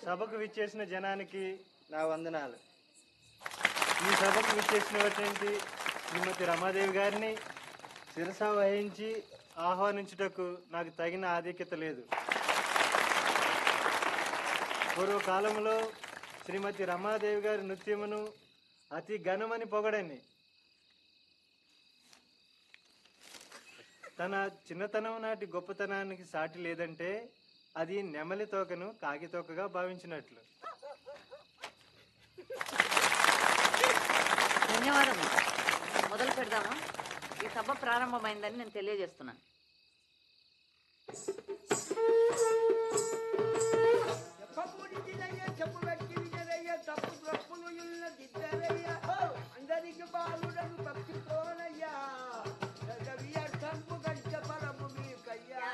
సభకు విచ్చేసిన జనానికి నా వందనాలు. ఈ సభకు విచ్చేసినటువంటి శ్రీమతి రమాదేవి గారిని శిరస వహించి ఆహ్వానించుటకు నాకు తగిన ఆధిక్యత లేదు. పూర్వకాలంలో శ్రీమతి రమాదేవి గారి నృత్యమును అతి ఘనమని పొగడని, తన చిన్నతనం నాటి గొప్పతనానికి సాటి లేదంటే అది నెమలి తోకను కాకి తోకగా భావించినట్లు. ధన్యవాదం. మొదలు పెడదామా? ఈ సభ ప్రారంభమైందని నేను తెలియజేస్తున్నాను. అందరికి బాలుడను భక్తితోనయ్యా సంపు గంట పరము మీకయ్యా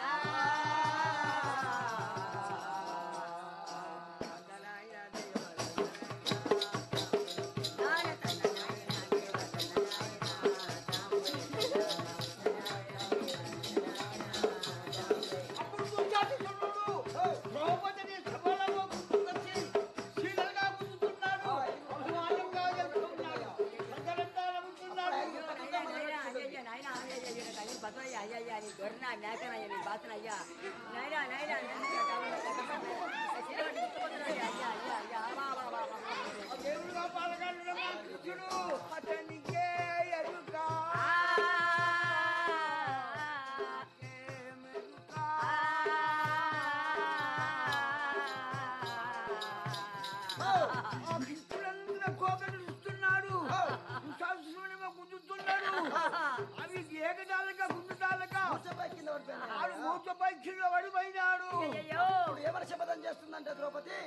ఎవరు శపథం చేస్తుందంటే ద్రౌపది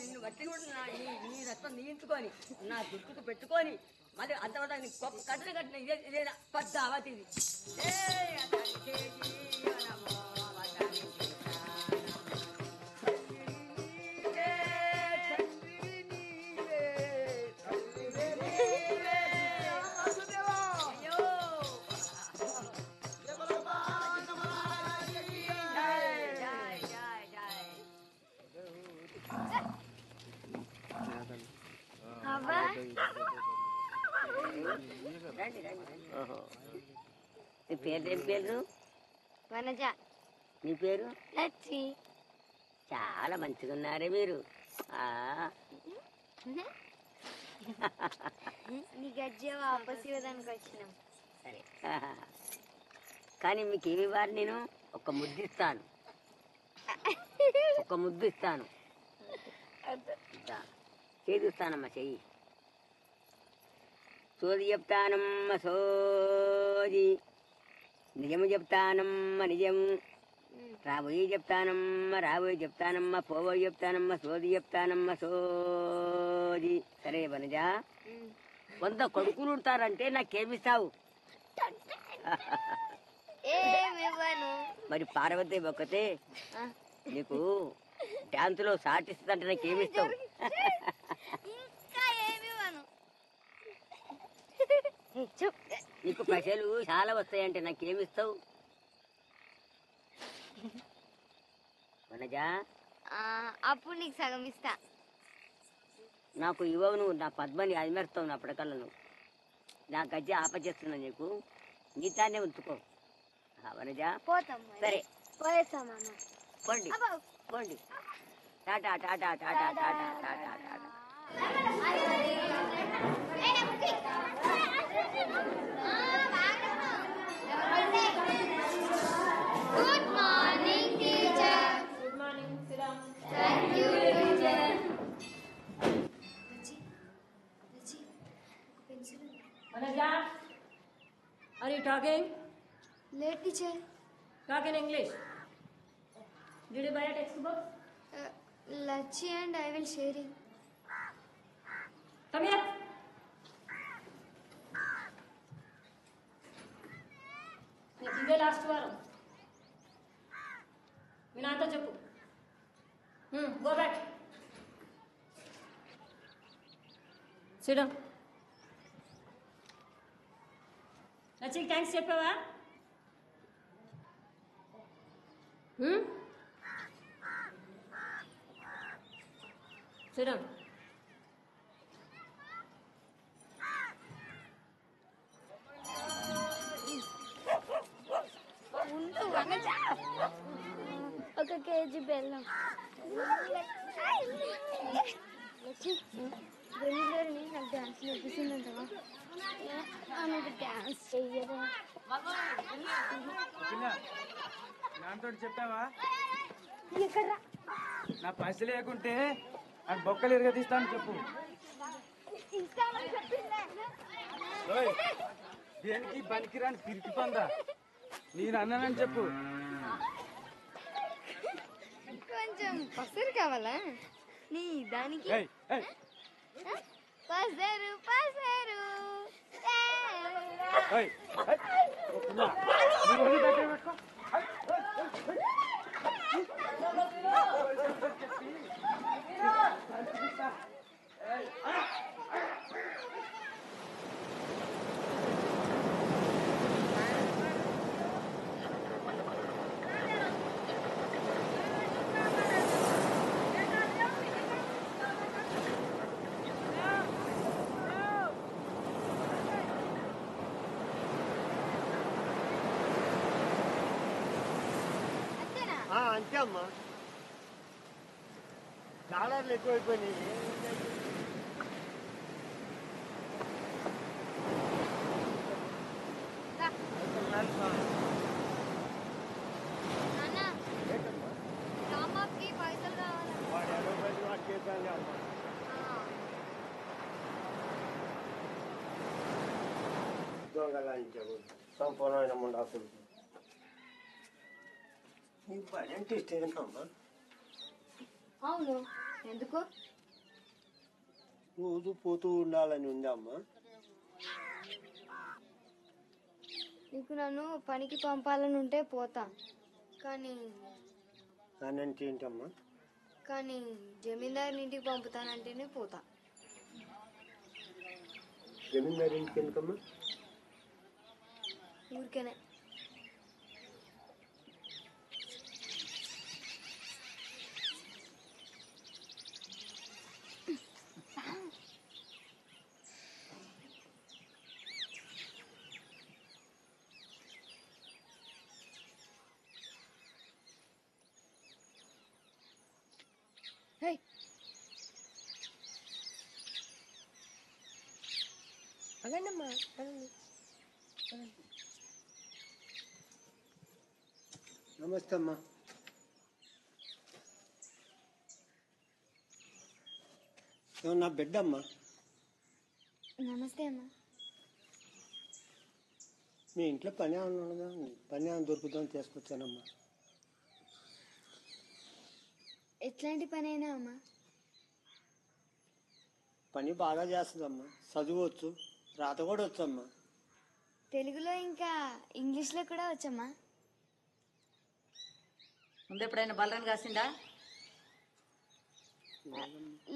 నిన్ను బట్టి కూడా నీ రక్తం నీయించుకొని నా దుట్టుకు పెట్టుకొని మరి అంతవరకు కట్టిన కట్టిన ఇదే పద్దావతి ఇది. నీ పేరు ఏం పేరు? వనజ. నీ పేరు? లచ్చి. చాలా మంచిగా ఉన్నారే మీరు. నీ గజ్జే వాపస్ ఇవ్వడానికి వచ్చినాం. సరే, కానీ మీకు ఏమి ఇవ్వాలి? నేను ఒక ముద్దిస్తాను, ఒక ముద్దు ఇస్తాను. చేదుస్తానమ్మా, చెయ్యి. సోది చెప్తానమ్మ సోది, నిజము చెప్తానమ్మ నిజము, రాబోయే చెప్తానమ్మ రాబోయే చెప్తానమ్మ, పోబోయే చెప్తానమ్మ సోది చెప్తానమ్మ సోది. సరే వనజ, 100 కొడుకులు ఉంటారంటే నాకేమిస్తావు? మరి పార్వతి ఒక్కతే నీకు డాన్సులో సాటిస్తుందంటే నాకేమిస్తావు? నీకు పైసలు చాలా వస్తాయంటే నాకేమిస్తావు వనజ? అప్పుడు నీకు సగం ఇస్తా. నాకు ఇవ్వవు నువ్వు, నా పద్మని అదిమేస్తావు నా పడకల్లో. నువ్వు నా గజ్జ ఆపచేస్తున్నా, నీకు నీతానే ఉంచుకో వనజ. సరే పోండి పోండి. Tata Tata Tata Tata Tata Tata. Good morning, teacher. Good morning, Siram. Thank you, teacher. Vanaja, are you talking? Late, teacher. Talk in English. Did you buy a textbook? Lachi and I will sharing. Come here. నీకు ఇదే లాస్ట్ వారం. మీ నాతో చెప్పు. Go back. SIT down. Lachchi thanks చెప్పావా? చూడం ఒక KG బెల్లం. వెళ్ళి నాకు డాన్స్ నేర్పిస్తుందంటవా? నాకు డాన్స్ చెయ్యదా? నాతో చెప్పావా? ఎక్కడ నా పైసలు లేకుంటే నాకు బొక్కలు ఎరగదీస్తాను చెప్పు. ఓయ్, దేనికి పనికిరాని పిరికి పందా, నేను అన్నానని చెప్పు. కొంచెం పసరు కావాలా నీ దానికి? ఏయ్, ఏయ్. పసరు పసరు ఏయ్, ఏయ్. ఒప్పునా? నువ్వు ఒళ్ళు దగ్గర పెట్టుకో. అంతే అమ్మా, డాలర్లు ఎక్కువైపోయినాయి. పైసలు కావాలా? వాడు 50 రూపాయలు వాడు చేద్దాం అమ్మా. దొంగలాంచావు సంపూర్ణమైన ముండాకులు. నీకు పని అంటే ఇష్టమేనమ్మా? అవును, ఎందుకు? రోజు పోతూ ఉండాలని ఉందమ్మా. నీకు నన్ను పనికి పంపాలని ఉంటే పోతా, కానీ అంటే ఏంటమ్మా? కానీ జమీందారుని ఇంటికి పంపుతానంటేనే పోతా. జమీందారు ఇంటికి ఎందుకమ్మా? ఊరికేనే. అగండమ్మా. నమస్తే అమ్మా. నా బిడ్డ అమ్మా. నమస్తే అమ్మా. మీ ఇంట్లో పని ఏమన్నా ఉన్నదా? పని ఏమైనా దొరుకుతుందని తీసుకొచ్చానమ్మా. ఎట్లాంటి పని అయినా అమ్మా? పని బాగా చేస్తుందమ్మా, చదువువచ్చు, రాత కూడా వచ్చమ్మా. తెలుగులో ఇంకా ఇంగ్లీష్లో కూడా వచ్చమ్మా. ముందు ఎప్పుడైనా బలరాన్ని కాసిందా?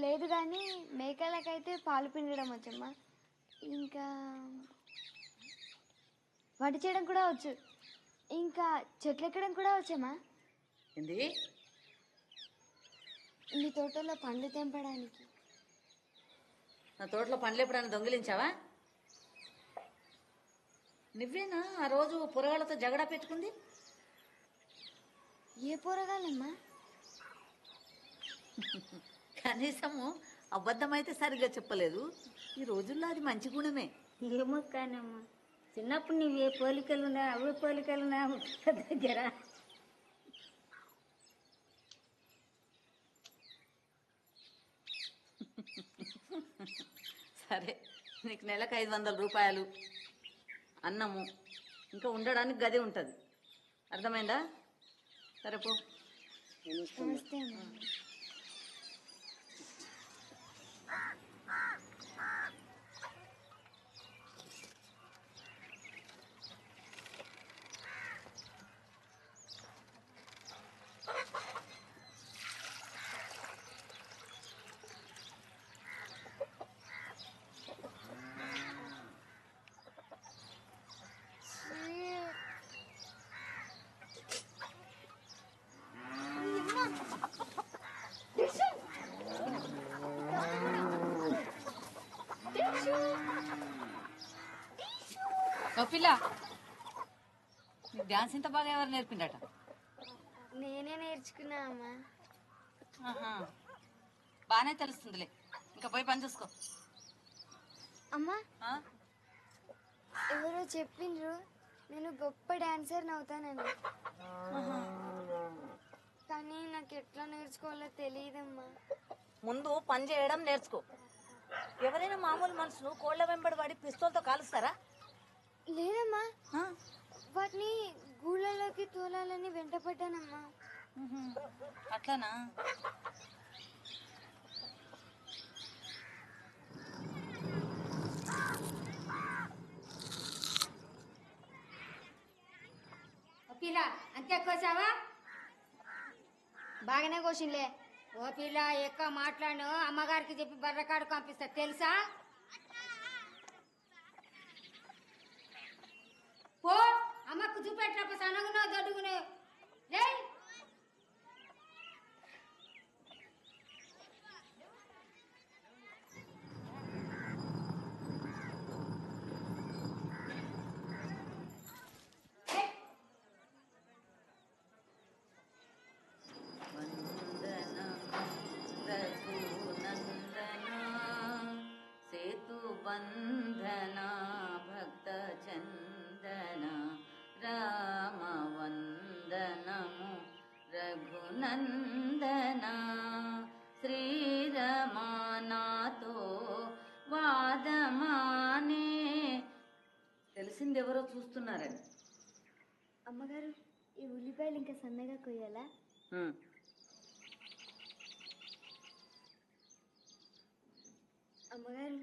లేదు, కానీ మేకలకైతే పాలు పిండడం వచ్చమ్మా. ఇంకా వంట చేయడం కూడా వచ్చు. ఇంకా చెట్లు ఎక్కడం కూడా వచ్చమ్మా. ఏంది? మీ తోటలో పండ్లు తెంపడానికి. నా తోటలో పండ్లు ఎప్పుడైనా దొంగిలించావా? నువ్వేనా ఆ రోజు పొరగాళ్ళతో జగడా పెట్టుకుంది? ఏ పోరగాలమ్మా? కనీసము అబద్ధమైతే సరిగ్గా చెప్పలేదు. ఈ రోజుల్లో అది మంచి గుణమే. ఏమో కానమ్మా, చిన్నప్పుడు నీవు ఏ పోలికలున్నా అవే పోలికలున్నా దగ్గర. సరే, నీకు నెలకు 500 రూపాయలు, అన్నము, ఇంకా ఉండడానికి గది ఉంటుంది. అర్థమైందా? సరే పో. నమస్తే అమ్మా. ఓ పిల్ల నీకు డాన్స్ ఇంత బాగా ఎవరు నేర్పిండట? నేనే నేర్చుకున్నా అమ్మా. ఆహా, బాగానే తెలుస్తుందిలే. ఇంకా పోయి పని చూసుకో. అమ్మా ఆ? ఎవరో చెప్పిండ్రు నేను గొప్ప డాన్సర్ అవుతానని, కానీ నాకు ఎట్లా నేర్చుకోవాలో తెలియదమ్మా. ముందు పని చేయడం నేర్చుకో. ఎవరైనా మామూలు మనుషులు కోళ్ళ వెంబడి పడి పిస్తోల్తో కాలుస్తారా? లేదమ్మా, ఆ? వాటిని గూళ్ళలోకి తోలాలని వెంటపడ్డానమ్మా. అట్లానా? పిల్ల అంతే కోసావా? బాగానే కోసిండ్లే. ఓ పిల్ల ఎక్కువ మాట్లాడు, అమ్మగారికి చెప్పి బర్రకాడు పంపిస్తా తెలుసా? పో అమ్మకు చూపెట్టినప్పుడు సనగునో దొడ్డుగునో లే. సేతు బంధన భక్త చందన రామ వందనము రఘునందన శ్రీరమానాతో వాదమానే. తెలిసిందెవరో చూస్తున్నారని. అమ్మగారు, ఈ ఉల్లిపాయలు ఇంకా సన్నగా కొయ్యాలా? అమ్మగారు,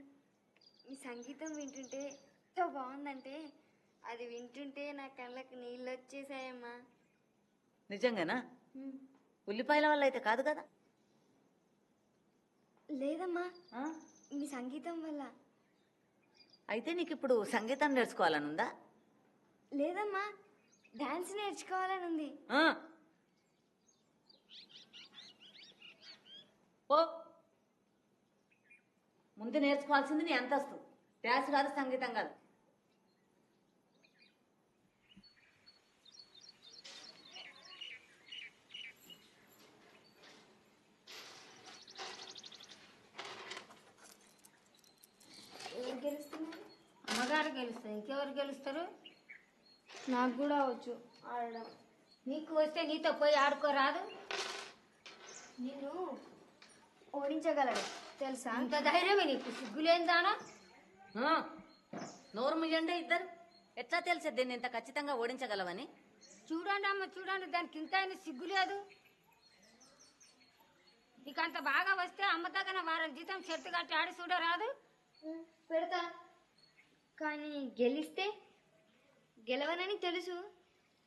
మీ సంగీతం వింటుంటే ఎంత బాగుందంటే అది వింటుంటే నా కళ్ళకి నీళ్ళు వచ్చేసాయమ్మా. నిజంగానా? ఉల్లిపాయల వల్ల అయితే కాదు కదా? లేదమ్మా, మీ సంగీతం వల్ల. అయితే నీకు ఇప్పుడు సంగీతం నేర్చుకోవాలనుందా? లేదమ్మా, డాన్స్ నేర్చుకోవాలని ఉంది. ఓ ముందు నేర్చుకోవాల్సింది నీ అంతస్తు. డాన్స్ కాదు, సంగీతం కాదు. ఎవరు గెలుస్తున్నారు? అమ్మగారు గెలుస్తారు, ఇంకెవరు గెలుస్తారు? నాకు కూడా వచ్చు ఆడడం. నీకు వస్తే నీతో పోయి ఆడుకోరాదు? నిన్ను ఓడించగలడు తెలుసా? అంత ధైర్యమే నీకు? సిగ్గులేందానా? నోరు ముయ్యండి ఇద్దరు. ఎట్లా తెలిసేది దీన్ని ఇంత ఖచ్చితంగా ఓడించగలవని? చూడండి అమ్మ చూడండి, దానికి ఇంత అయినా సిగ్గు లేదు. నీకు అంత బాగా వస్తే అమ్మ దగ్గర వారం జీతం చెట్టు కట్టి ఆడి చూడరాదు? పెడతా, కానీ గెలిస్తే గెలవనని తెలుసు,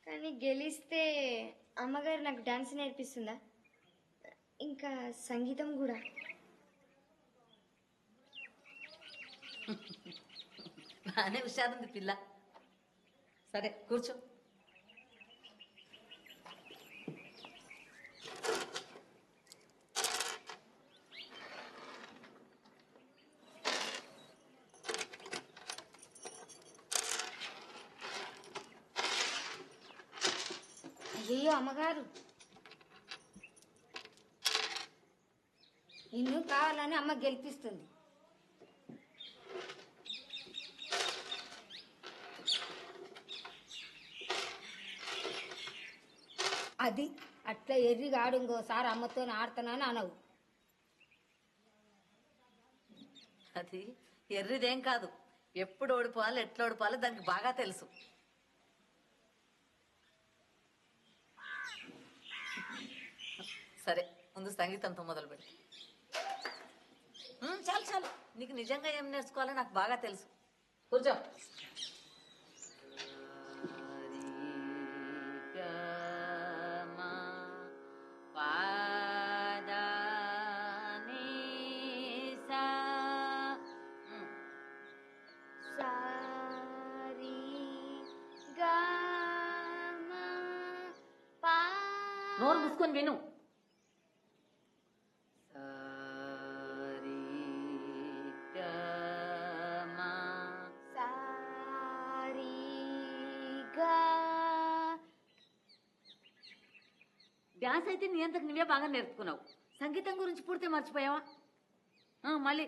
కానీ గెలిస్తే అమ్మగారు నాకు డాన్స్ నేర్పిస్తుందా, ఇంకా సంగీతం కూడా. బాగానే హుషారుంది పిల్ల. సరే కూర్చో. అయ్యో అమ్మగారు, నిన్ను కావాలని అమ్మ గెలిపిస్తుంది. అది అట్లా ఎర్రిగా ఆడు, ఇంకోసారి అమ్మతో ఆడుతున్నాను అనవు. అది ఎర్రిదేం కాదు. ఎప్పుడు ఓడిపోవాలి, ఎట్లా ఓడిపోవాలి దానికి బాగా తెలుసు. సరే ముందు సంగీతంతో మొదలు పెట్టి. చాలు చాలు, నీకు నిజంగా ఏం నేర్చుకోవాలో నాకు బాగా తెలుసు. కూర్చో. నోరు మూసుకొని విను. సారీ డ్యాన్స్ అయితే నీ అంతకు నువ్వే బాగా నేర్చుకున్నావు. సంగీతం గురించి పూర్తి మర్చిపోయావా? మళ్ళీ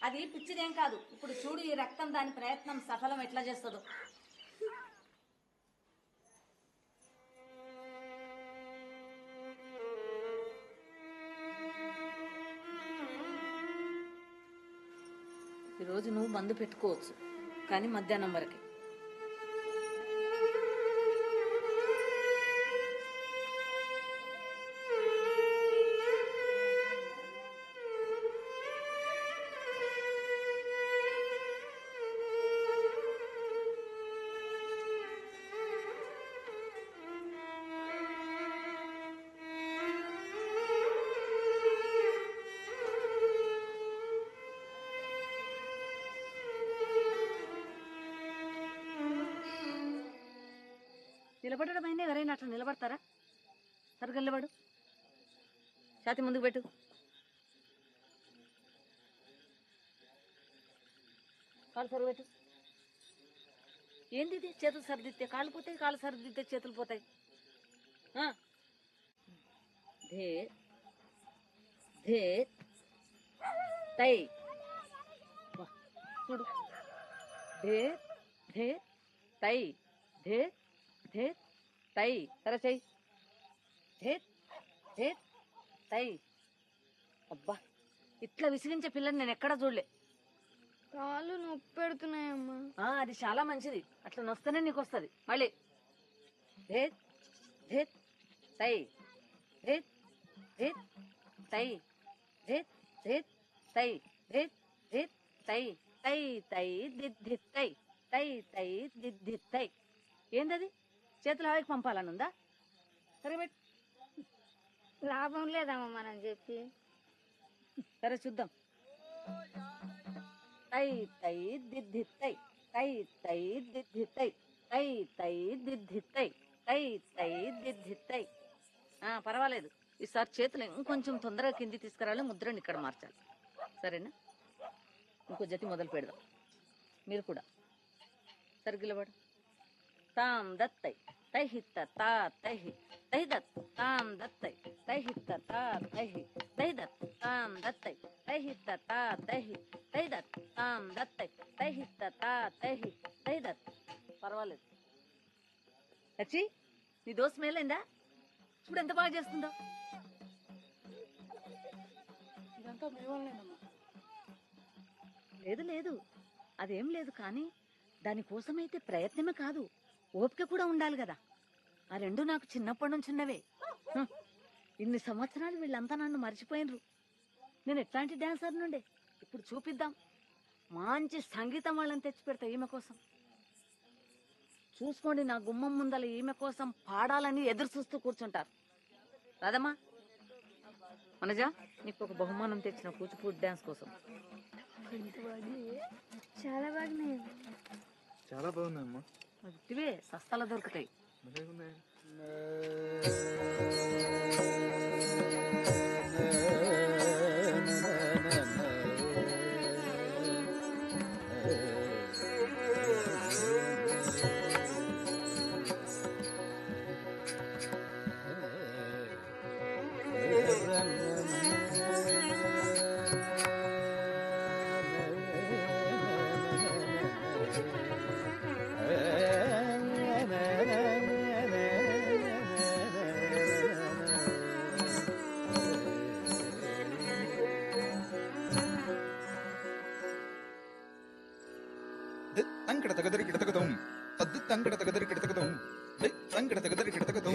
అది పిచ్చిదేం కాదు. ఇప్పుడు చూడు ఈ రక్తం దాని ప్రయత్నం సఫలం ఎట్లా చేస్తుందో. ఈరోజు నువ్వు మందు పెట్టుకోవచ్చు, కానీ మధ్యాహ్నం వరకే. నిలబడడం అయినా ఎవరైనా అట్లా నిలబడతారా? సరిగ్గా నిలబడు, ఛాతి ముందుకు పెట్టు. కాళ్ళు సరుగు పెట్టు. ఏంది ఇది? చేతులు సరిదిద్దే కాళ్ళు పోతాయి, కాళ్ళు సరిదిద్దే చేతులు పోతాయి. ధే ధే తై చూడు. ధే ధే తై ధే ధే తై. సరే చెయ్యి. ధే ధే తై. అబ్బా, ఇట్లా విసిగించే పిల్లని నేను ఎక్కడా చూడలే. కాళ్ళు నొప్పి పెడుతున్నాయమ్మా. అది చాలా మంచిది, అట్లా నొస్తేనే నీకు వస్తుంది. మళ్ళీ ధే ధే తై ధే ధే తై ధే ధే తై ధే ధే తై తై తై దిద్ధి తై తై తై దిద్ధి తై. ఏందది? చేతులు హవాయికి పంపాలనుందా? సరే పెట్టు. లాభం లేదమ్మా మనం చెప్పి. సరే చూద్దాం. తై తై దిద్ధి తై తై తై దిద్ధి తై తై తై దిద్ధి తై తై తై దిద్ధి తై. పర్వాలేదు, ఈసారి చేతులు ఇంకొంచెం తొందరగా కింది తీసుకురావాలి, ముద్రని ఇక్కడ మార్చాలి. సరేనా? ఇంకో జతి మొదలు పెడదాం. మీరు కూడా సరిగిలబడు. తాం దత్తై తైహిత్త తా తైహి తైదత్ తాం దత్తై తైహిత్త తా తైహి తైదత్ తాం దత్తై తైహిత్త తా తైహి తైదత్ తాం దత్తై తైహిత్త తా తైహి తైదత్. పర్వాలేదు. వచ్చి నీ దోశ మేలైందా? చూడు ఎంత బాగా చేస్తుందో. లేదు లేదు, అదేం లేదు. కానీ దానికోసమైతే ప్రయత్నమే కాదు, ఓపిక కూడా ఉండాలి కదా. ఆ రెండు నాకు చిన్నప్పటి నుంచి ఉన్నవే. ఇన్ని సంవత్సరాలు వీళ్ళంతా నన్ను మర్చిపోయినరు. నేను ఎట్లాంటి డాన్సర్ నుండే. ఇప్పుడు చూపిద్దాం. మంచి సంగీతం వాళ్ళని తెచ్చి పెడతా ఈమె కోసం. చూసుకోండి, నా గుమ్మం ముందల ఈమె కోసం పాడాలని ఎదురు చూస్తూ కూర్చుంటారు. రాదమ్మా, మనజ, నీకు ఒక బహుమానం తెచ్చిన కూచిపూడి డాన్స్ కోసం. చాలా బాగున్నాయి. చాలా బాగుందమ్మా. ఇవే సస్తాలో దొరుకుతాయి. తంకడ తగదరి కిడతకదం తద్ది తంకడ తగదరి కిడతకదం తంకడ తగదరి కిడతకదం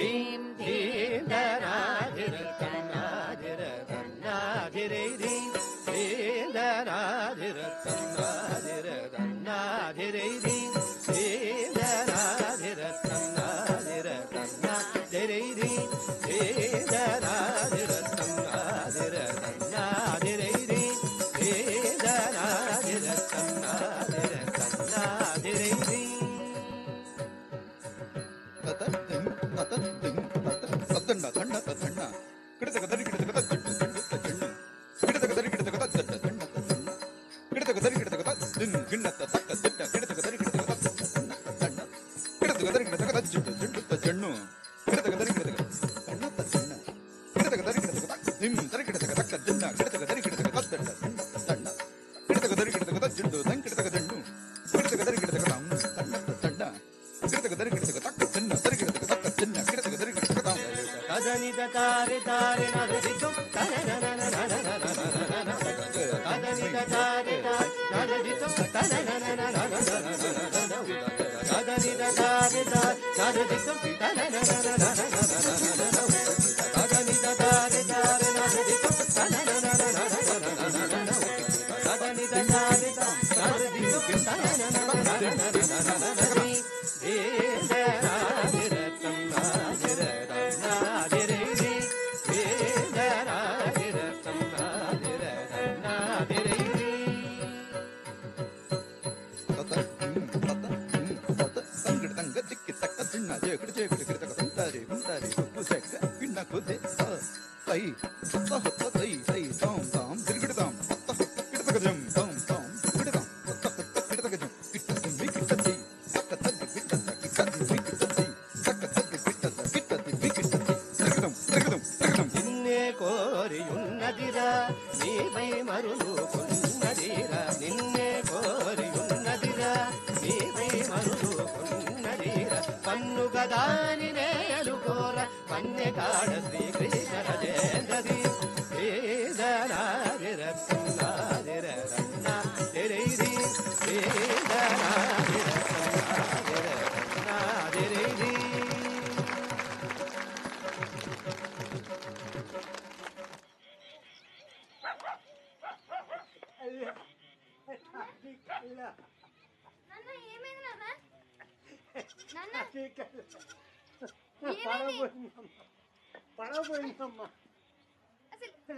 పడవపోయిందమ్మా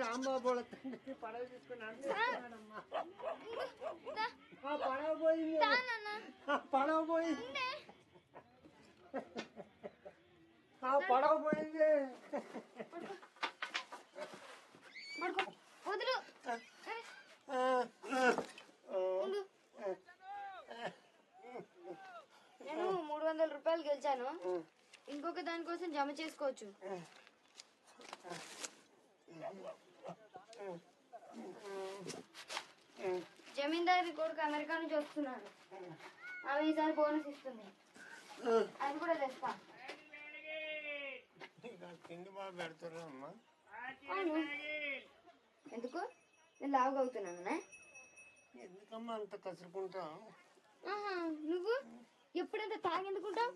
రాంబాబు తండ్రి పడవ తీసుకున్నాడు పడవ పోయింది పడవ పోయింది పడవ పోయింది నేను 300 రూపాయలు గెలిచాను. ఇంకొక దానికోసం జమ చేసుకోవచ్చు. జమీందారి కొడుకు అమెరికా నుంచి వస్తున్నాడు. ఆమె ఈసారి బోనస్ ఇస్తుంది. అది కూడా తెస్తా. అవును. ఎందుకు? నేను లావుగా అవుతున్నాను. ఎందుకమ్మా అంత కసురుకుంటావు? నువ్వు ఎప్పుడంత తాగెందుకుంటావు?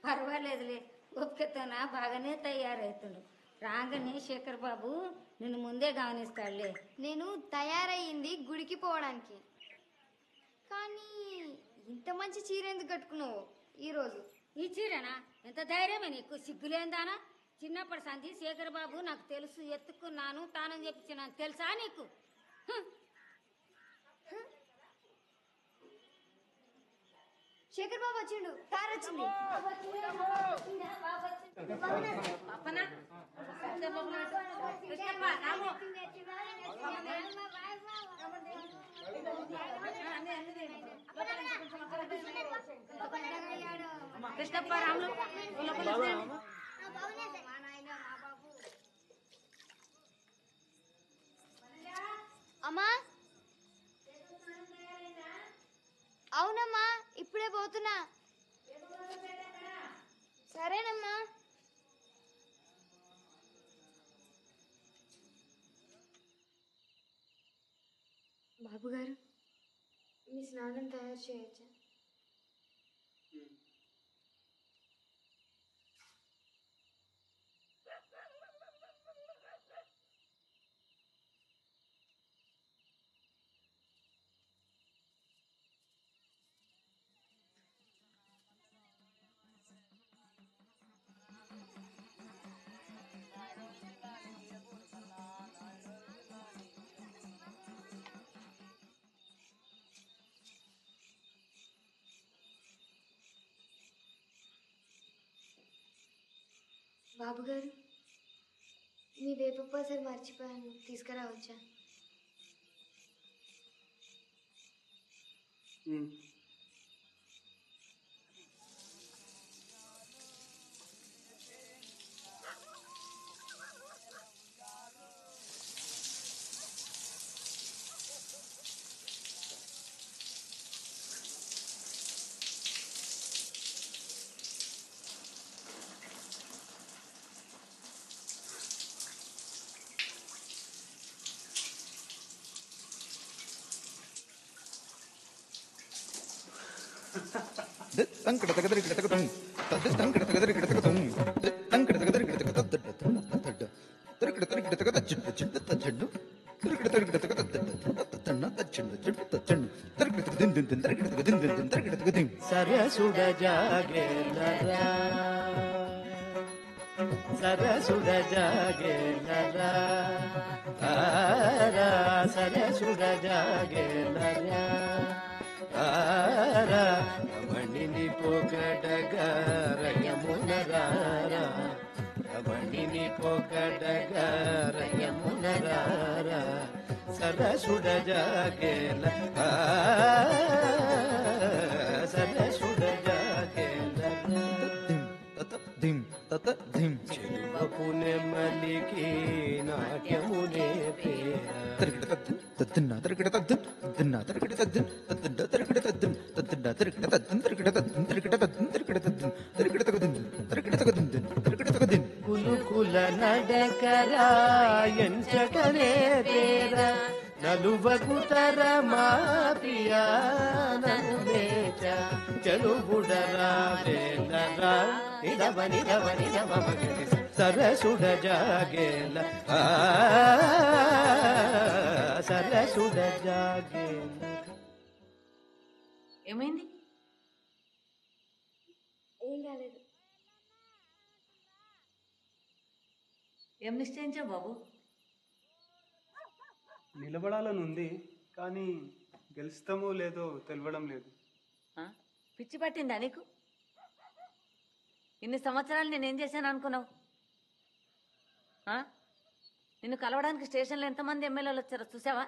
పర్వాలేదులే, ఒక్కతోన బాగానే తయారవుతుండు. రాగానే శేఖర్ బాబు నిన్ను ముందే గమనిస్తాడులే. నేను తయారయ్యింది గుడికి పోవడానికి. కానీ ఇంత మంచి చీర ఎందుకు కట్టుకున్నావు ఈరోజు? ఈ చీరనా? ఎంత ధైర్యమే నీకు? సిగ్గులేందానా? చిన్నప్పటి సంధి శేఖర్ బాబు నాకు తెలుసు, ఎత్తుకున్నాను, తానని చెప్పించినాను, తెలుసా నీకు? శేఖర్ బాబు వచ్చిండు. కార్ వచ్చింది. కృష్ణప్ప రాములు అమ్మా. అవునమ్మా, ఇప్పుడే పోతున్నా. సరేనమ్మా. బాబు గారు మీ స్నానం తయారు చేయొచ్చా? బాబు గారు మీ వేపపాసలు మర్చిపోయాను, తీసుకురావచ్చా? తంకడ తగదరి కిడతకతం తంకడ తగదరి కిడతకతం తంకడ తగదరి కిడతకత తడ్డ తరికిడ తరికిడ తగద జిడ్డ జిడ్డ తడ్డు తరికిడ తరికిడ తగద తన్న తచ్చెండు జిడ్డ తచ్చెండు తరికిడ దిన్ దిన్ దిన్ తరికిడ తగ దిన్ దిన్ దిన్ తరికిడ తగ దిన్ సరసుడ జాగేలరా సరసుడ జాగేలరా ఆరా సరసుడ జాగేలరా ఆరా రమణిని పొగడగా రయమునరారా రమణిని పొగడగా రయమునరారా సరసుడ జాగేల సరసుడ జాగేల దిం తత దిం చెరువపు నెమ్మలికి నాట్యమునే పేర తరికిడ తద్దిన్న తరికిడ తద్దిన్న తరికిడ తద్దిన్ తద్దిన్న తరికిడ తద్దిన్ తద్దిన్న తరికిడ తద్దిన్ తరికిడ తద్దిన్ తరికిడ తద్దిన్ తరికిడ తద్దిన్ తరికిడ తగదిన్ తరికిడ తగదిన్ తరికిడ తగదిన్ కులుకుల నడకరా ఎంచకనే తేర నలువకు తరమా ప్రియా నను లేచ చెలుబుడరా వేలరా నిదవ నిదవ నిదవ మగరి సరసుడ జాగేల సరసుడ జాగేల. ఏమైంది? ఏం కాలేదు. ఏం నిశ్చయించావు బాబు? నిలబడాలని ఉంది, కానీ గెలుస్తామో లేదో తెలియడం లేదు. పిచ్చి పట్టిందా నీకు? ఇన్ని సంవత్సరాలు నేనేం చేశాను అనుకున్నావు? నిన్ను కలవడానికి స్టేషన్లో ఎంతమంది ఎమ్మెల్యేలు వచ్చారో చూసావా?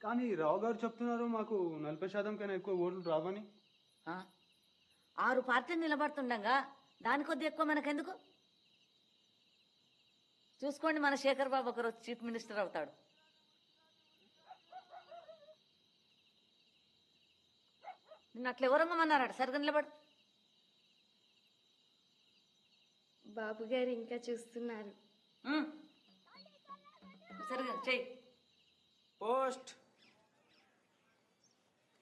కానీ రావు గారు చెప్తున్నారు మాకు 40% కన్నా ఎక్కువ ఓట్లు రావని. 6 పార్టీలు నిలబడుతుండగా దాని కొద్ది ఎక్కువ మనకెందుకు? చూసుకోండి, మన శేఖర్ బాబు ఒకరోజు చీఫ్ మినిస్టర్ అవుతాడు. నిన్ను అట్లా ఎవరమ్మన్నారట? సరిగ్గా నిలబడు. బాబు గారు ఇంకా చూస్తున్నారు. సరిగ్గా చెయ్యి. Post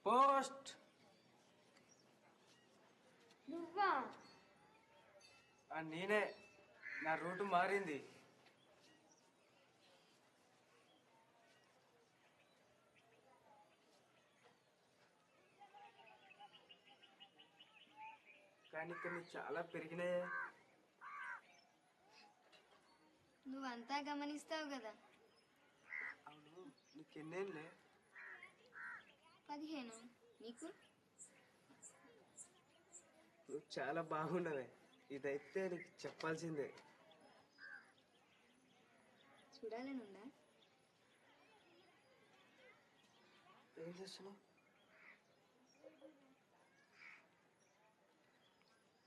post. నువ్వా? నేనే. నా రూటు మారింది. కానీ కొన్ని చాలా పెరిగినాయే. నువ్వంతా గమనిస్తావు కదా. అవును, నీకెన్నేళ్ళే? 15. నీకు? నువ్వు చాలా బాగున్నవే. ఇదైతే నీకు చెప్పాల్సిందే. చూడాలనుందా? ఏం చేస్తున్నావు?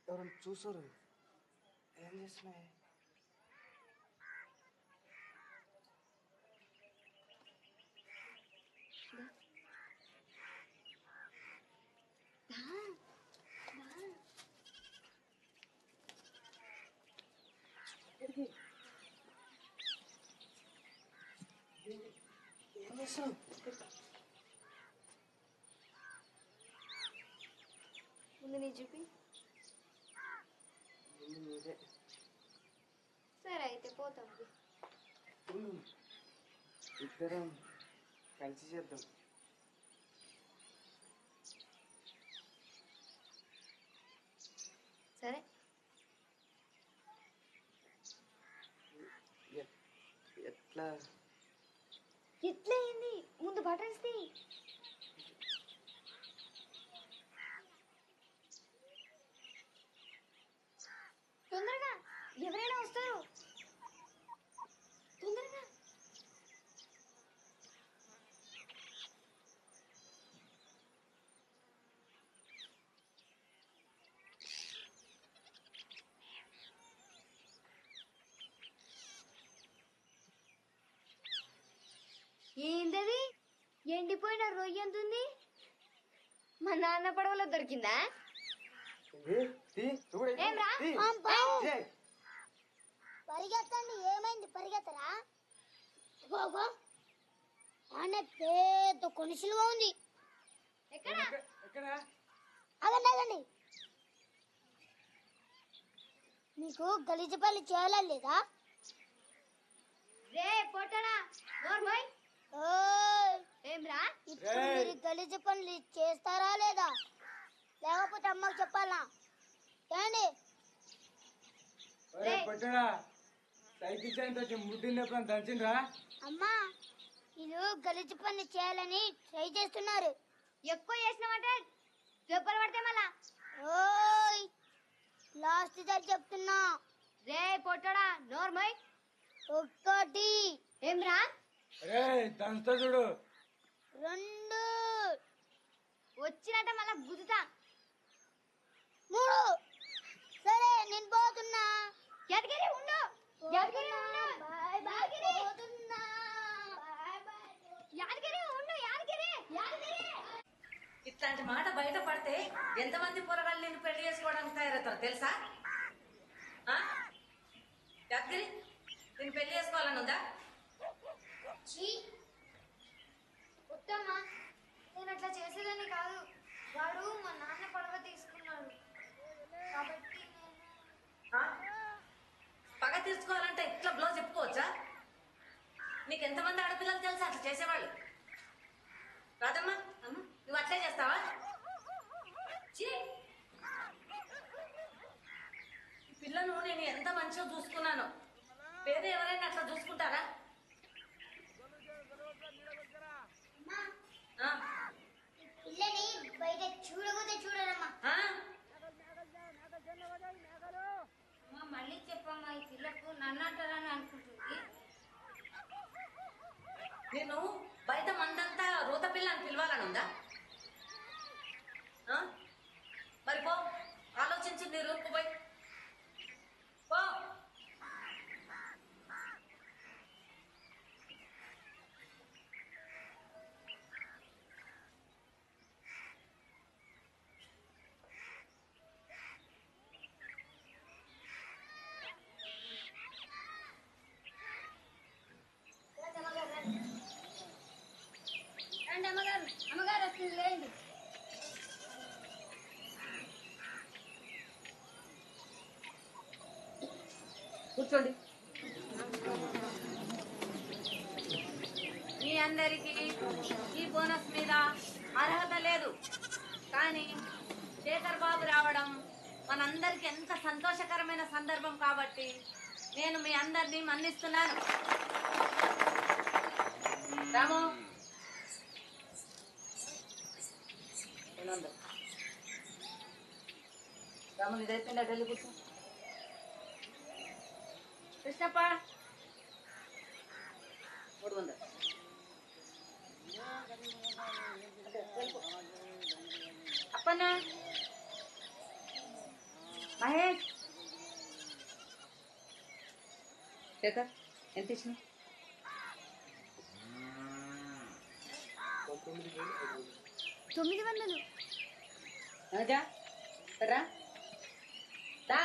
ఎవరైనా చూసారు? ఏం చేస్తున్నాయి? ఏం చేస్తున్నావు? చూపి. మీరే సరే అయితే పోతాం. ఇద్దరం కలిసి చేద్దాం. సరే ఎట్లా? ఎట్లా అయింది? ముందు బటన్స్ తీ. తొందరగా, ఎవరైనా వస్తారు. తొందరగా. ఏంటది? ఎండిపోయిన రొయ్య ఎంతుంది? మా నాన్న పడవలో దొరికిందా? ఏమ్రా? పరిగెత్తండి. ఏమైంది? పరిగెత్తరా? గోగో ఆనే పెద్ద కొనిసిలుగా ఉంది. ఎక్కడ? ఆగండి ఆగండి. మీకు గలీజ పల్లి చేయాలా లేదా? రే పొట్టడా, నోర్మోయ్. ఓయ్ ఏమ్రా? ఇప్పుడు మీరు గలీజ పనులు చేస్తారా లేదా? లేకపోతే అమ్మకు చెప్పాలా? ఏండి? సైకిల్ చైన్ ముట్టినప్పుడు దంచిండ్రా? అమ్మా వీళ్ళు గలీజ పనులు చేయాలని ట్రై చేస్తున్నారు. ఎక్కువ చేసినామంటే దెబ్బలు పడితే మళ్ళా. ఓయ్ లాస్ట్ దారి చెప్తున్నా. రే పొట్టడా, నోర్మోయ్. ఒకటి. ఏమ్రా? దంచుతా చూడు. రెండు. వచ్చినట్ట మళ్ళా గుద్దుతా. మూడు. సరే నేను పోతున్నా. యాదగిరి ఉండు. యాదగిరి ఉండు. యాదగిరి. యాదగిరి ఉండు. యాదగిరి. యాదగిరి. ఇట్లాంటి మాట బయట పడితే ఎంతమంది పొరగాళ్ళు నేను పెళ్లి చేసుకోవడానికి తయారవుతారు తెలుసా? యాదగిరి, నేను పెళ్లి చేసుకోవాలని ఉందా? ఉత్తమ్మా, నేను అట్లా చేసేదాన్ని కాదు. వాడు మా నాన్న పడవ తీసుకున్నాడు కాబట్టి పగ తీర్చుకోవాలంటే ఇట్లా బ్లౌజ్ చెప్పుకోవచ్చా? నీకు ఎంతమంది ఆడపిల్లలు తెలుసా అట్లా చేసేవాళ్ళు? రాదమ్మా, నువ్వు అట్లే చేస్తావా? ఈ పిల్లను నేను ఎంత మంచిగా చూసుకున్నాను. పేద ఎవరైనా అట్లా చూసుకుంటారా? పిల్లని బయట చూడకపోతే చూడరమ్మా. మళ్ళీ చెప్పమ్మా, ఈ పిల్లకు నన్ను అంటారని అనుకుంటుంది. నేను బయట మందంతా రూత పిల్ల అని పిలవాలని ఉందా? మరి పో, ఆలోచించి నీ రూపుకు పోయి పో. రండి అమ్మగారు. అమ్మగారు వస్తుంది, లేండి. కూర్చోండి. మీ అందరికీ ఈ బోనస్ మీద అర్హత లేదు, కానీ శేఖర్ బాబు రావడం మనందరికి ఎంత సంతోషకరమైన సందర్భం కాబట్టి నేను మీ అందరినీ మన్నిస్తున్నాను. రాము, రాము ఇదైతే ఢిల్లీ కూర్చో. కృష్ణప్ప 300. అప్పన్న, మహేష్, శేఖర్ ఎంత ఇచ్చిన? 900. రాజా రా దా.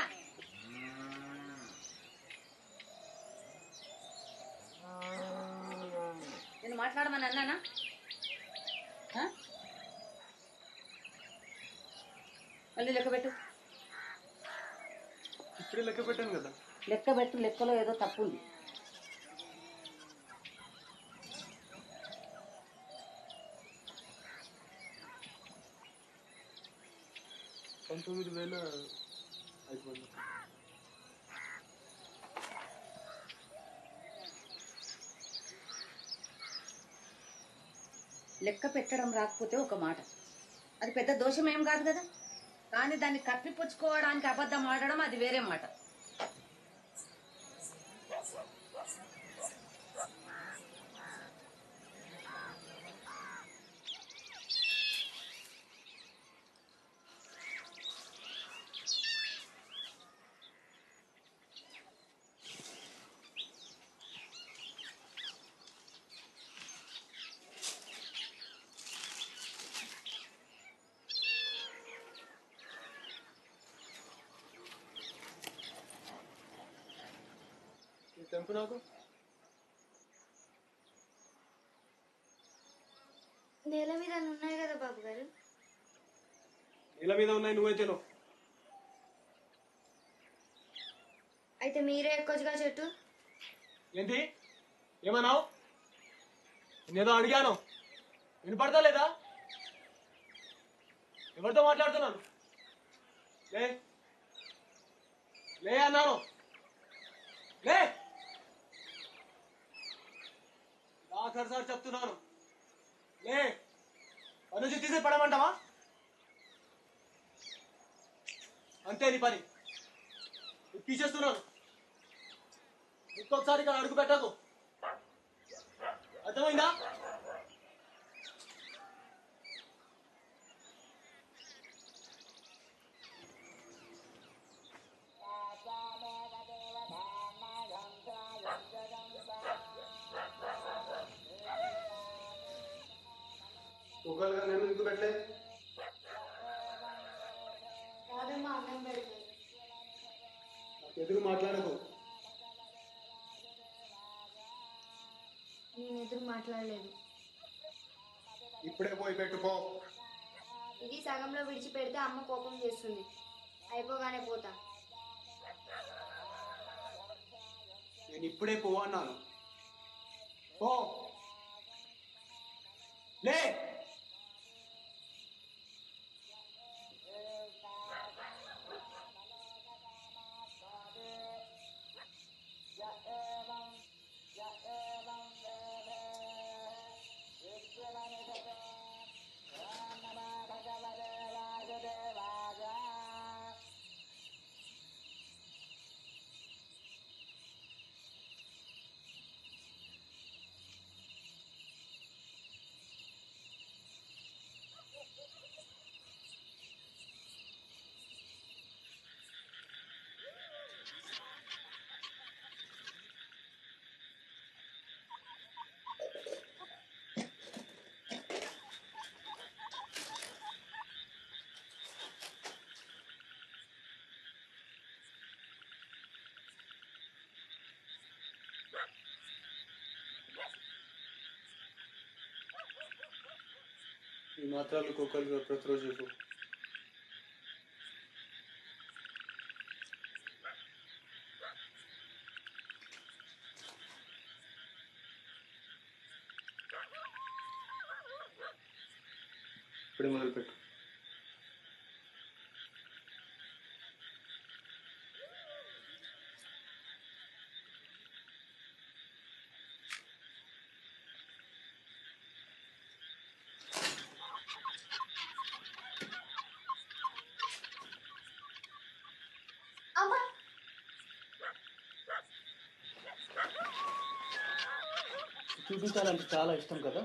నేను మాట్లాడమని అన్నానా? మళ్ళీ లెక్క పెట్టు. ఇప్పుడే లెక్క పెట్టాను కదా. లెక్క పెట్టు, లెక్కలో ఏదో తప్పు ఉంది. అయిపోయింది. లెక్క పెట్టడం రాకపోతే ఒక మాట, అది పెద్ద దోషం ఏం కాదు కదా. కానీ దాన్ని కప్పిపుచ్చుకోవడానికి అబద్ధం ఆడడం అది వేరే మాట. తెంపు నాకు. నేల మీద ఉన్నాయి కదా బాబు గారు. నేల మీద ఉన్నాయి, నువ్వైతేనో. అయితే మీరే ఎక్కొచ్చుగా చెట్టు. ఏంటి ఏమన్నావు? నేనేదో అడిగాను, వినపడతా లేదా? ఎవరితో మాట్లాడుతున్నాను? లే లే అన్నాను, లే. ఆఖరిసారి చెప్తున్నాను, లే. పని తీసి పడమంటావా? అంతే నీ పని. తీసేస్తున్నాను. ఇంకొకసారి ఇక్కడ అడుగు పెట్టకు, అర్థమైందా? ఒకవేళ నేను ఎందుకు పెట్టలేదు? కాదమ్మా, అన్నం పెడతాను. ఎదురు మాట్లాడకు. నేను ఎదురు మాట్లాడలేదు. ఇప్పుడే పోయి పెట్టుకో. ఇది సగంలో విడిచిపెడితే అమ్మ కోపం చేస్తుంది. అయిపోగానే పోతా. నేను ఇప్పుడే పో అన్నాను. పో, లే. ఈ మాత్రాలు కుక్కలు ప్రతిరోజు చెప్పు. ఇప్పుడే మొదలుపెట్టు. చూపించాలంటే చాలా ఇష్టం కదా,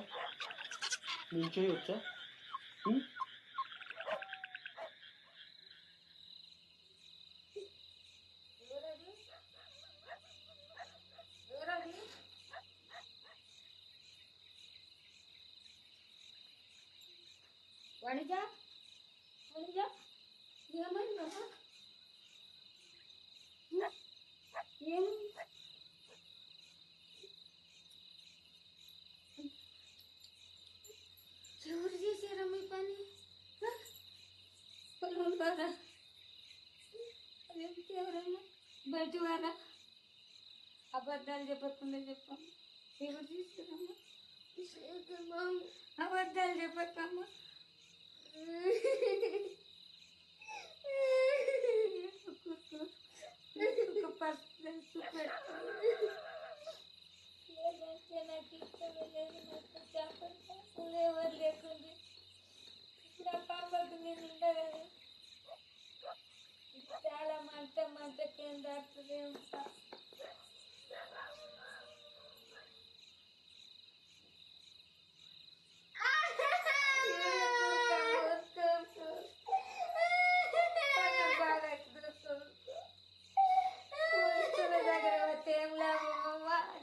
నేను చేయవచ్చా? వణిజ, వణిజ, ఏమైందమ్మా? ఏమైంది? ఎవరు చేశారమ్మా ఈ పని? లోపల ఎవరన్నా బయట వారా అబద్ధాలు చెప్పకుండా చెప్పమ్మా ఎవరు తీసుకురమ్మా అబద్ధాలు చెప్పక్కమ్మా నాకు ఇష్టం లేదు ఎవరు లేకుండా ఇప్పుడు ఆ పాపకు నేను ఉండగలను చాలా మంట కింద దాటుతూనే ఉంటా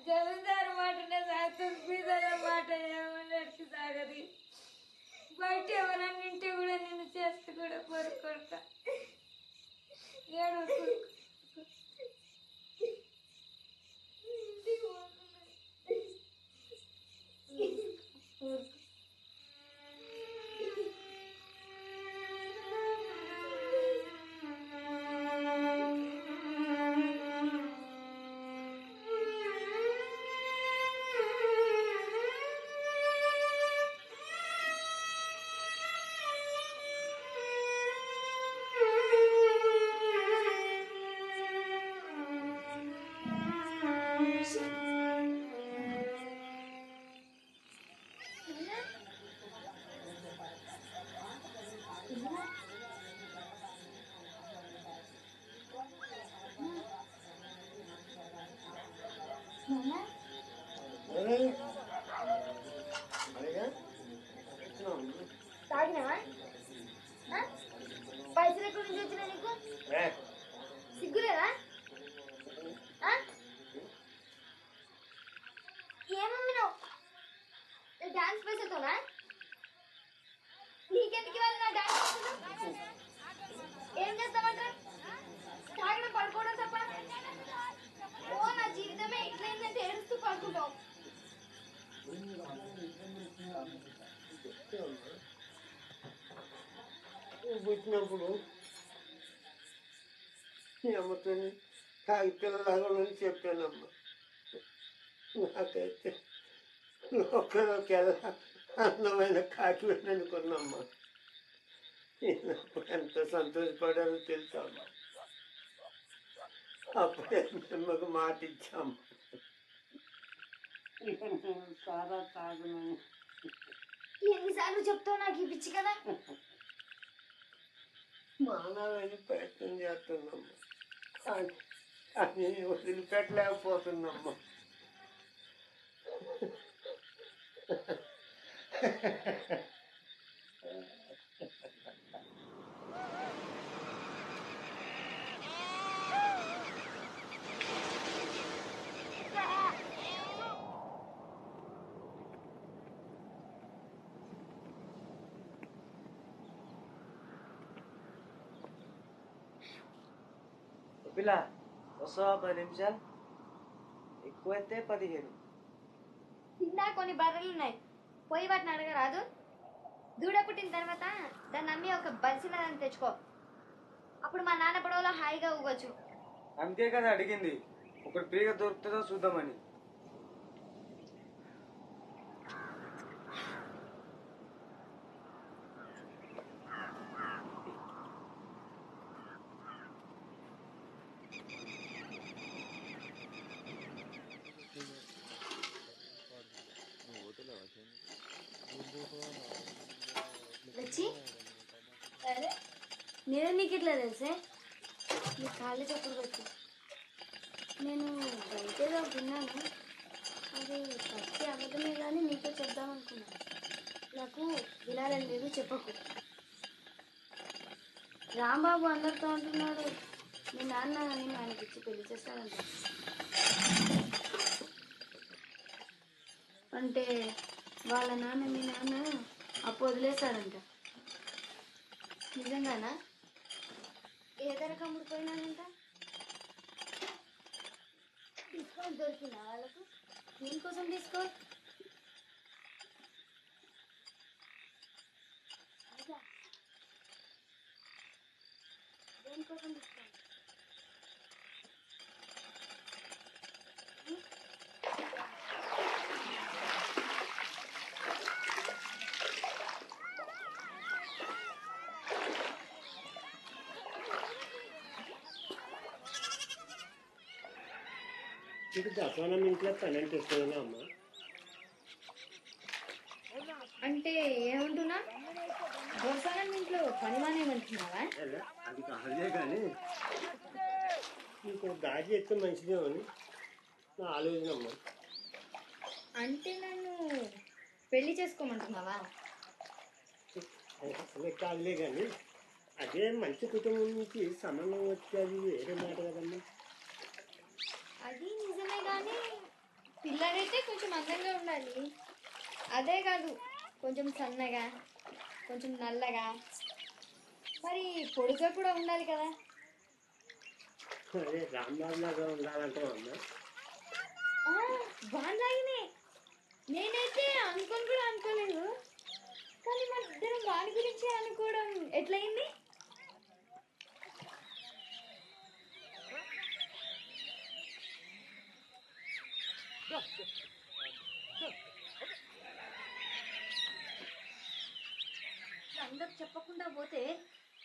జమీందారు మాటనే సాగుతుంది బీదల మాట ఏమన్నట్టు సాగది బయట ఎవరన్నా ఇంటి కూడా నిన్ను చేస్తూ కూడా కోరుకోడుక ఏడు తాగినావా పైసలు ఎక్కడి నుంచి వచ్చినా నీకు సిగ్గులేదా ఏమమ్మినావు డాన్స్ పైసలతోనా నీకెందుకు ఇవ్వాలి నా డాన్స్ పైసలు ఏం చేస్తామంటారు తాగడం పడుకోవడం తప్ప ఓ నా జీవితమే ఇట్లయిందంటే ఏడుస్తూ పడుకుంటావు పుట్టినప్పుడు అమ్మతో కాగి పిల్లలాగని చెప్పానమ్మా నాకైతే ఒకరికెల్లా అందమైన కాకి వెళ్ళనుకున్నమ్మా ఎంత సంతోషపడాలో తెలుసమ్మా అప్పుడే మిమ్మకు మాట ఇచ్చాము సారా తాగునని ఎన్నిసార్లు చెప్తావు నాకు ఈ పిచ్చి కదా మానవని ప్రయత్నం చేస్తున్నామ్మా కానీ వదిలిపెట్టలేకపోతున్నామ్మా పిల్ల వస్తావా 10 నిమిషాలు ఎక్కువైతే 15 ఇందా కొన్ని బర్రెలు ఉన్నాయి పోయి వాటిని అడగరాదు దూడ పుట్టిన తర్వాత దాన్ని అమ్మి ఒక బలిసినదని తెచ్చుకో అప్పుడు మా నాన్న పడవలో హాయిగా ఊగొచ్చు అంతే కదా అడిగింది ఒకటి ఫ్రీగా దొరుకుతుందో చూద్దామని వచ్చి అరే నేను నీకు ఇట్లా తెలుసే నీ కాళ్ళు చెప్పుడు వచ్చి నేను బయటేదో విన్నాను అది పచ్చి అబద్ధమే కానీ నీతో చెప్దామనుకున్నాను నాకు వినాలని లేదు చెప్పకు రాంబాబు అందరితో అంటున్నాడు మీ నాన్న నేను ఆయనకి ఇచ్చి పెళ్లి చేస్తానంట అంటే వాళ్ళ నాన్న మీ నాన్న అప్పు వదిలేశాడంట నిజంగానా ఏ ధర కమ్ముడిపోయినానంట డిస్కౌంట్ దొరికిందా వాళ్ళకు దీనికోసం డిస్కౌంట్ ఇది దసవనం ఇంట్లో పని అంటే ఇష్టమేనా అమ్మ? అంటే ఏమంటున్నా దోసానం ఇంట్లో పని మానేమంటున్నావా? అది కాదే కానీ ఇంకో దారి చేస్తే మంచిదేమో అని నా ఆలోచన అమ్మ. అంటే నన్ను పెళ్లి చేసుకోమంటున్నావా? అసలే కాదులే కానీ అదే మంచి కుటుంబం నుంచి సంబంధం వచ్చేది వేరే మాట కదమ్మా. అది నిజమే కానీ పిల్లలైతే కొంచెం అందంగా ఉండాలి. అదే కాదు కొంచెం సన్నగా, కొంచెం నల్లగా, మరి పొడుగా కూడా ఉండాలి కదా. అదే రాంబాబు లాగా ఉండాలంటావు అమ్మా. బాగుందాగినే నేనైతే అనుకోని కూడా అనుకోలేదు. కానీ మన ఇద్దరం వాడి గురించి అనుకోవడం ఎట్లయింది? అందరికి చెప్పకుండా పోతే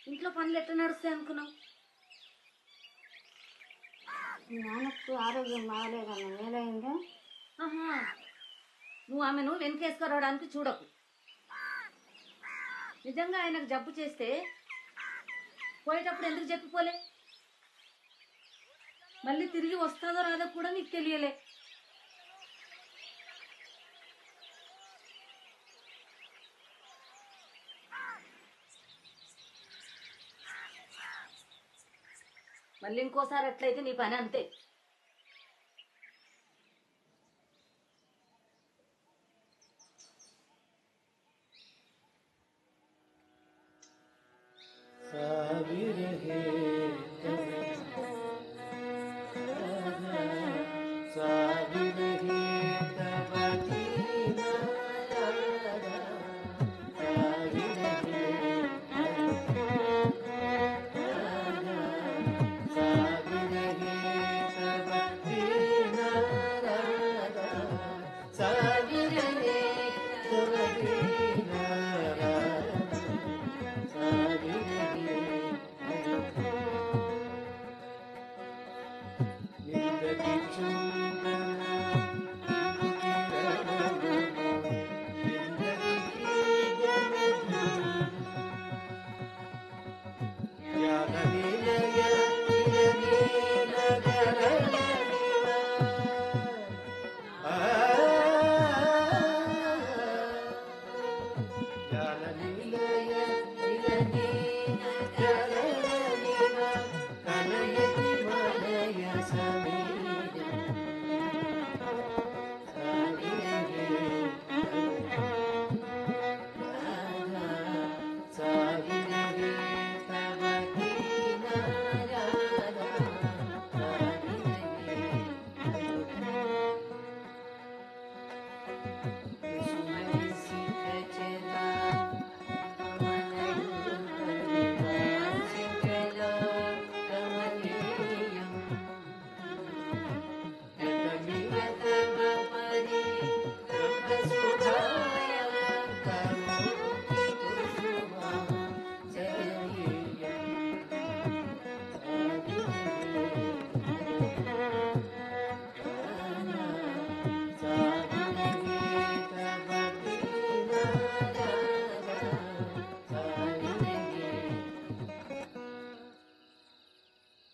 ఇంట్లో పనులు ఎట్లా నడుస్తాయి అనుకున్నావు? నాన్నకు ఆరోగ్యం బాగాలేదన్న ఏదైందో. ఆహా, నువ్వు ఆమెను వెనకేసుకురావడానికి చూడకు. నిజంగా ఆయనకు జబ్బు చేస్తే పోయేటప్పుడు ఎందుకు చెప్పిపోలే? మళ్ళీ తిరిగి వస్తుందో రాదో కూడా నీకు తెలియలే. మళ్ళీ ఇంకోసారి ఎట్లయితే నీ పని అంతే.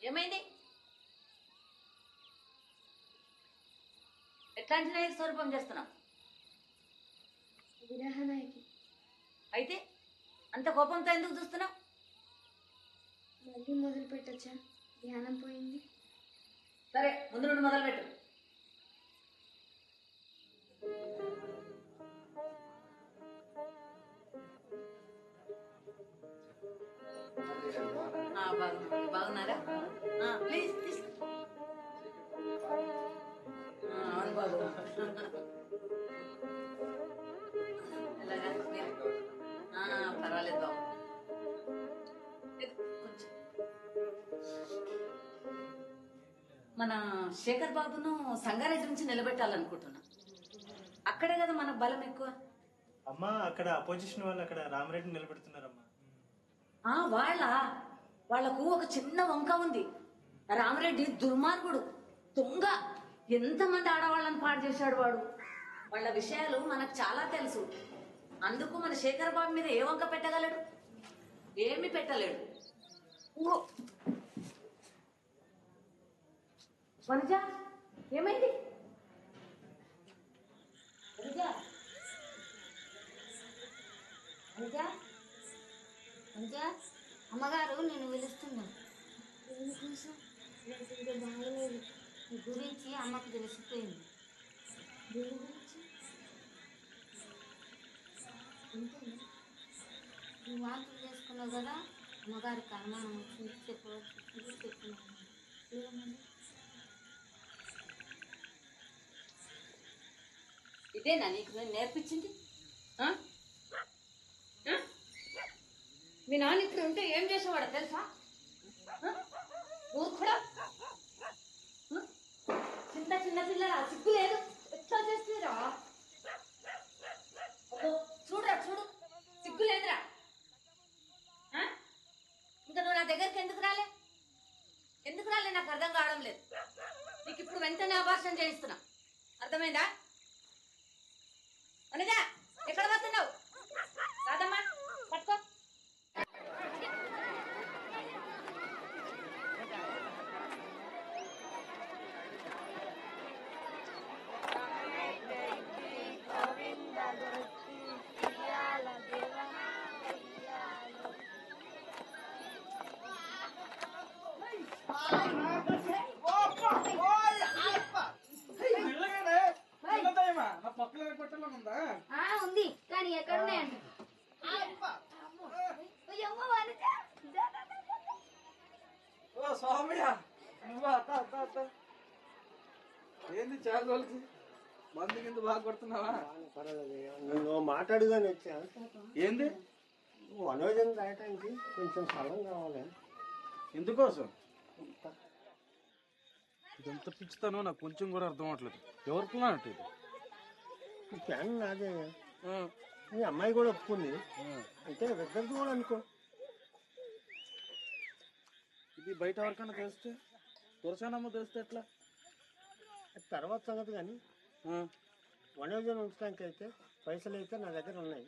ఏమైంది? ఎట్లాంటి నాయక స్వరూపం చేస్తున్నావు? విరహనాయకి. అయితే అంత కోపంతో ఎందుకు చూస్తున్నావు? మళ్ళీ మొదలు పెట్టచ్చా? ధ్యానం పోయింది. సరే, ముందు నుండి మొదలు పెట్టు. బాగున్నారా? ప్లీజ్ అవును బాబు. ఎలాగా పర్వాలేదు బాబు. మన శేఖర్ బాబును సంగారెడ్డి నుంచి నిలబెట్టాలనుకుంటున్నా. అక్కడే కదా మన బలం ఎక్కువ. అమ్మా అక్కడ అపోజిషన్ వాళ్ళు అక్కడ రామరెడ్డిని నిలబెడుతున్నారమ్మా. వాళ్లకు ఒక చిన్న వంక ఉంది. రామరెడ్డి దుర్మార్గుడు, దొంగ, ఎంతమంది ఆడవాళ్ళని పాడు చేశాడు వాడు. వాళ్ళ విషయాలు మనకు చాలా తెలుసు. అందుకు మన శేఖర్ బాబు మీద ఏ వంక పెట్టగలడు? ఏమి పెట్టలేడు. వనజ, ఏమైంది? అమ్మగారు నేను పిలుస్తున్నా. ఎందుకోసం? బాగలేదు గురించి అమ్మకు తెలిసిపోయింది. దేని గురించి? నువ్వు వాంతులు చేసుకున్నావు కదా, అమ్మగారికి అనుమానం వచ్చింది. చెప్పు. ఇదేనా నీకు నేను నేర్పించింది? మీ నాన్న ఇక్కడ ఉంటే ఏం చేసేవాడు తెలుసా? కూడా చిన్న పిల్లరా, సిగ్గు లేదు. ఎట్లా చేస్తురా? చూడు సిగ్గు లేదురా. ఇంకా నువ్వు నా దగ్గరికి ఎందుకు రాలే నాకు అర్థం కావడం లేదు. నీకు ఇప్పుడు వెంటనే అబార్షన్ చేయిస్తున్నా, అర్థమైందా? అనగా ఎక్కడ పోతున్నావు? రాదమ్మా, పట్టుకో. ఉంది కానీ ఎక్కడున్నాయంట. ఏంది చాలా రోజులకి మందు కింద బాగా కొడుతున్నావా? నువ్వు మాట్లాడుగానే వచ్చా. ఏంది? నువ్వు అనోజం రాయటానికి కొంచెం స్థలం కావాలి. ఎందుకోసం? ఇదంతా పిచ్చుతానో నాకు కొంచెం కూడా అర్థం అవట్లేదు. ఎవరికి అన్నట్టు ఇది? ఈ ప్లాన్ నాదే. మీ అమ్మాయి కూడా ఒప్పుకుంది. అయితే ఇద్దరిది కూడా అనుకో. ఇది బయట ఎవరికైనా తెలిస్తే, తులసానమ్మ తెలిస్తే ఎట్లా? తర్వాత సంగతి కానీ వనోజనం ఉంచడానికి అయితే పైసలు అయితే నా దగ్గర ఉన్నాయి.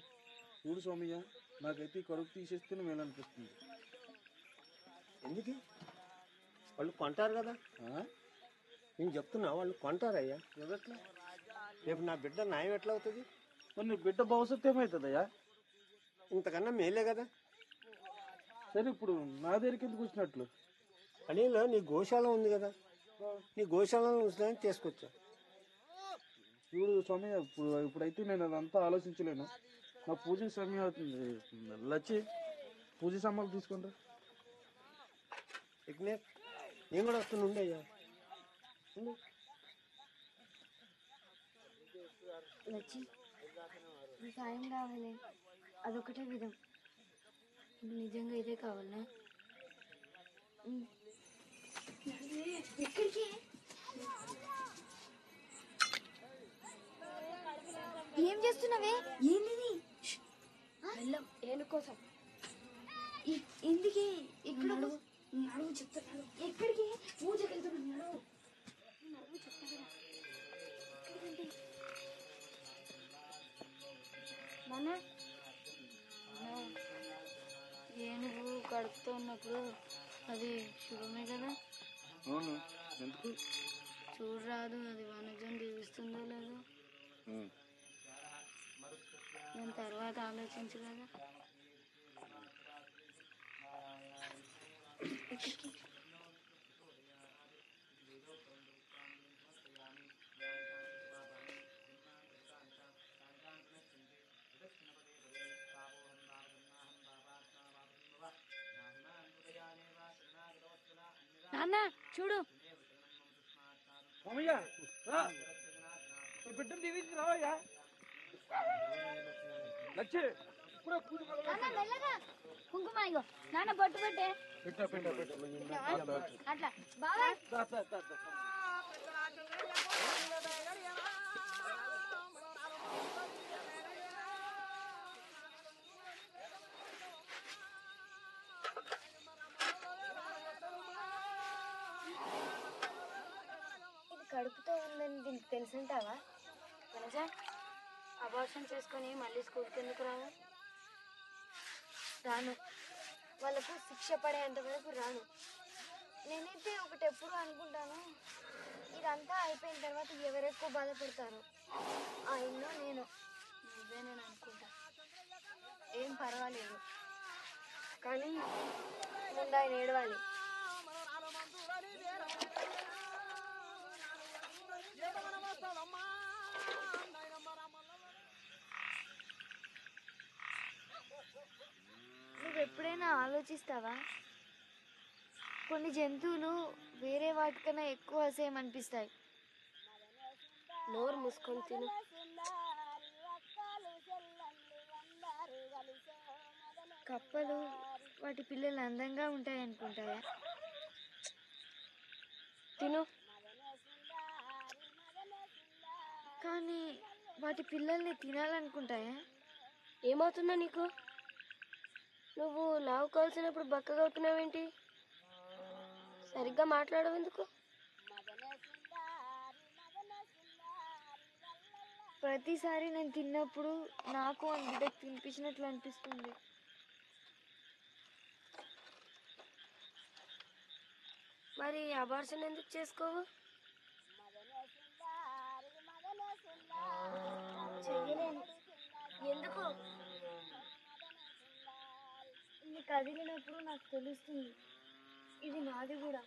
చూడు సోమయ్య, నాకైతే ఈ కడుపు తీసేస్తేనే మేలు అనిపిస్తుంది. ఎందుకు? వాళ్ళు కొంటారు కదా. నేను చెప్తున్నా, వాళ్ళు కొంటారయ్యా. ఎదట్లా? రేపు నా బిడ్డ న్యాయం ఎట్లా అవుతుంది? మరి నీ బిడ్డ భవిష్యత్తు ఏమవుతుందయ్యా? ఇంతకన్నా మేలే కదా. సరే, ఇప్పుడు నా దగ్గరికి ఎందుకు వచ్చినట్లు? అనిలో నీ గోశాల ఉంది కదా, నీ గోశాలను ఉంచడానికి తీసుకొచ్చా. చూడు స్వామి, ఇప్పుడైతే నేను అదంతా ఆలోచించలేను. నా పూజ సమయం అవుతుంది. లచ్చి పూజ సామాన్లు తీసుకుంటా. విఘ్నేష్, నేను కూడా వస్తున్నా. ఉండయ్యా, లచ్చి సాయం కావాలి. అదొకటే విధం. నిజంగా ఇదే కావాలా? ఎక్కడికి? ఏం చేస్తున్నావే? ఏంది? ఏనుకోసం. ఎందుకే ఇక్కడ? నడువు చెప్తున్నాడు. ఎక్కడికి? పూజకి వెళ్తున్నాడు. నడువు చెప్తాడు. నాన్న, ఏనుగు కడుపుతో ఉన్నప్పుడు అది శుభమే కదా. అవును, ఎందుకు? చూడరాదు, అది వాణిజ్యం దీవిస్తుందో లేదో. నేను తర్వాత ఆలోచించు కదా. నాన్న చూడు. బిడ్డను దీవించి రావయ్యా. లచ్చి కుంకుమ ఇగో నాన్న బొట్టు పెట్టే. అట్లా బాగా ఇది కడుపుతో ఉంది దీనికి తెలుసుంటావా? వనజ, అబార్షన్ చేసుకొని మళ్ళీ స్కూల్కి ఎందుకు రావు? రాను. వాళ్ళకు శిక్ష పడేంత వరకు రాను. నేనైతే ఒకటి ఎప్పుడు అనుకుంటాను, ఇదంతా అయిపోయిన తర్వాత ఎవరెక్కువ బాధపడతారు, ఆయనో నేను. నువ్వే నేను అనుకుంటా. ఏం పర్వాలేదు, కానీ ముందు ఆయన ఏడవాలి. నువ్వెప్పుడైనా ఆలోచిస్తావా? కొన్ని జంతువులు వేరే వాటికన్నా ఎక్కువ అసహ్యం అనిపిస్తాయి. నోరు మూసుకొని తిను. కప్పలు వాటి పిల్లలు అందంగా ఉంటాయి అనుకుంటాయా? తిను. కానీ వాటి పిల్లల్ని తినాలనుకుంటాయా? ఏమవుతుందా నీకు? నువ్వు లావు కాల్సినప్పుడు బక్కగా అవుతున్నావేంటి? సరిగ్గా మాట్లాడవు ఎందుకు? ప్రతిసారి నేను తిన్నప్పుడు నాకు ఆ బిడ్డకు తినిపించినట్లు అనిపిస్తుంది. మరి అబార్షన్ ఎందుకు చేసుకోవు? చెయ్యలేను. ఎందుకు? ఇది కదిలినప్పుడు నాకు తెలుస్తుంది, ఇది నాది కూడా.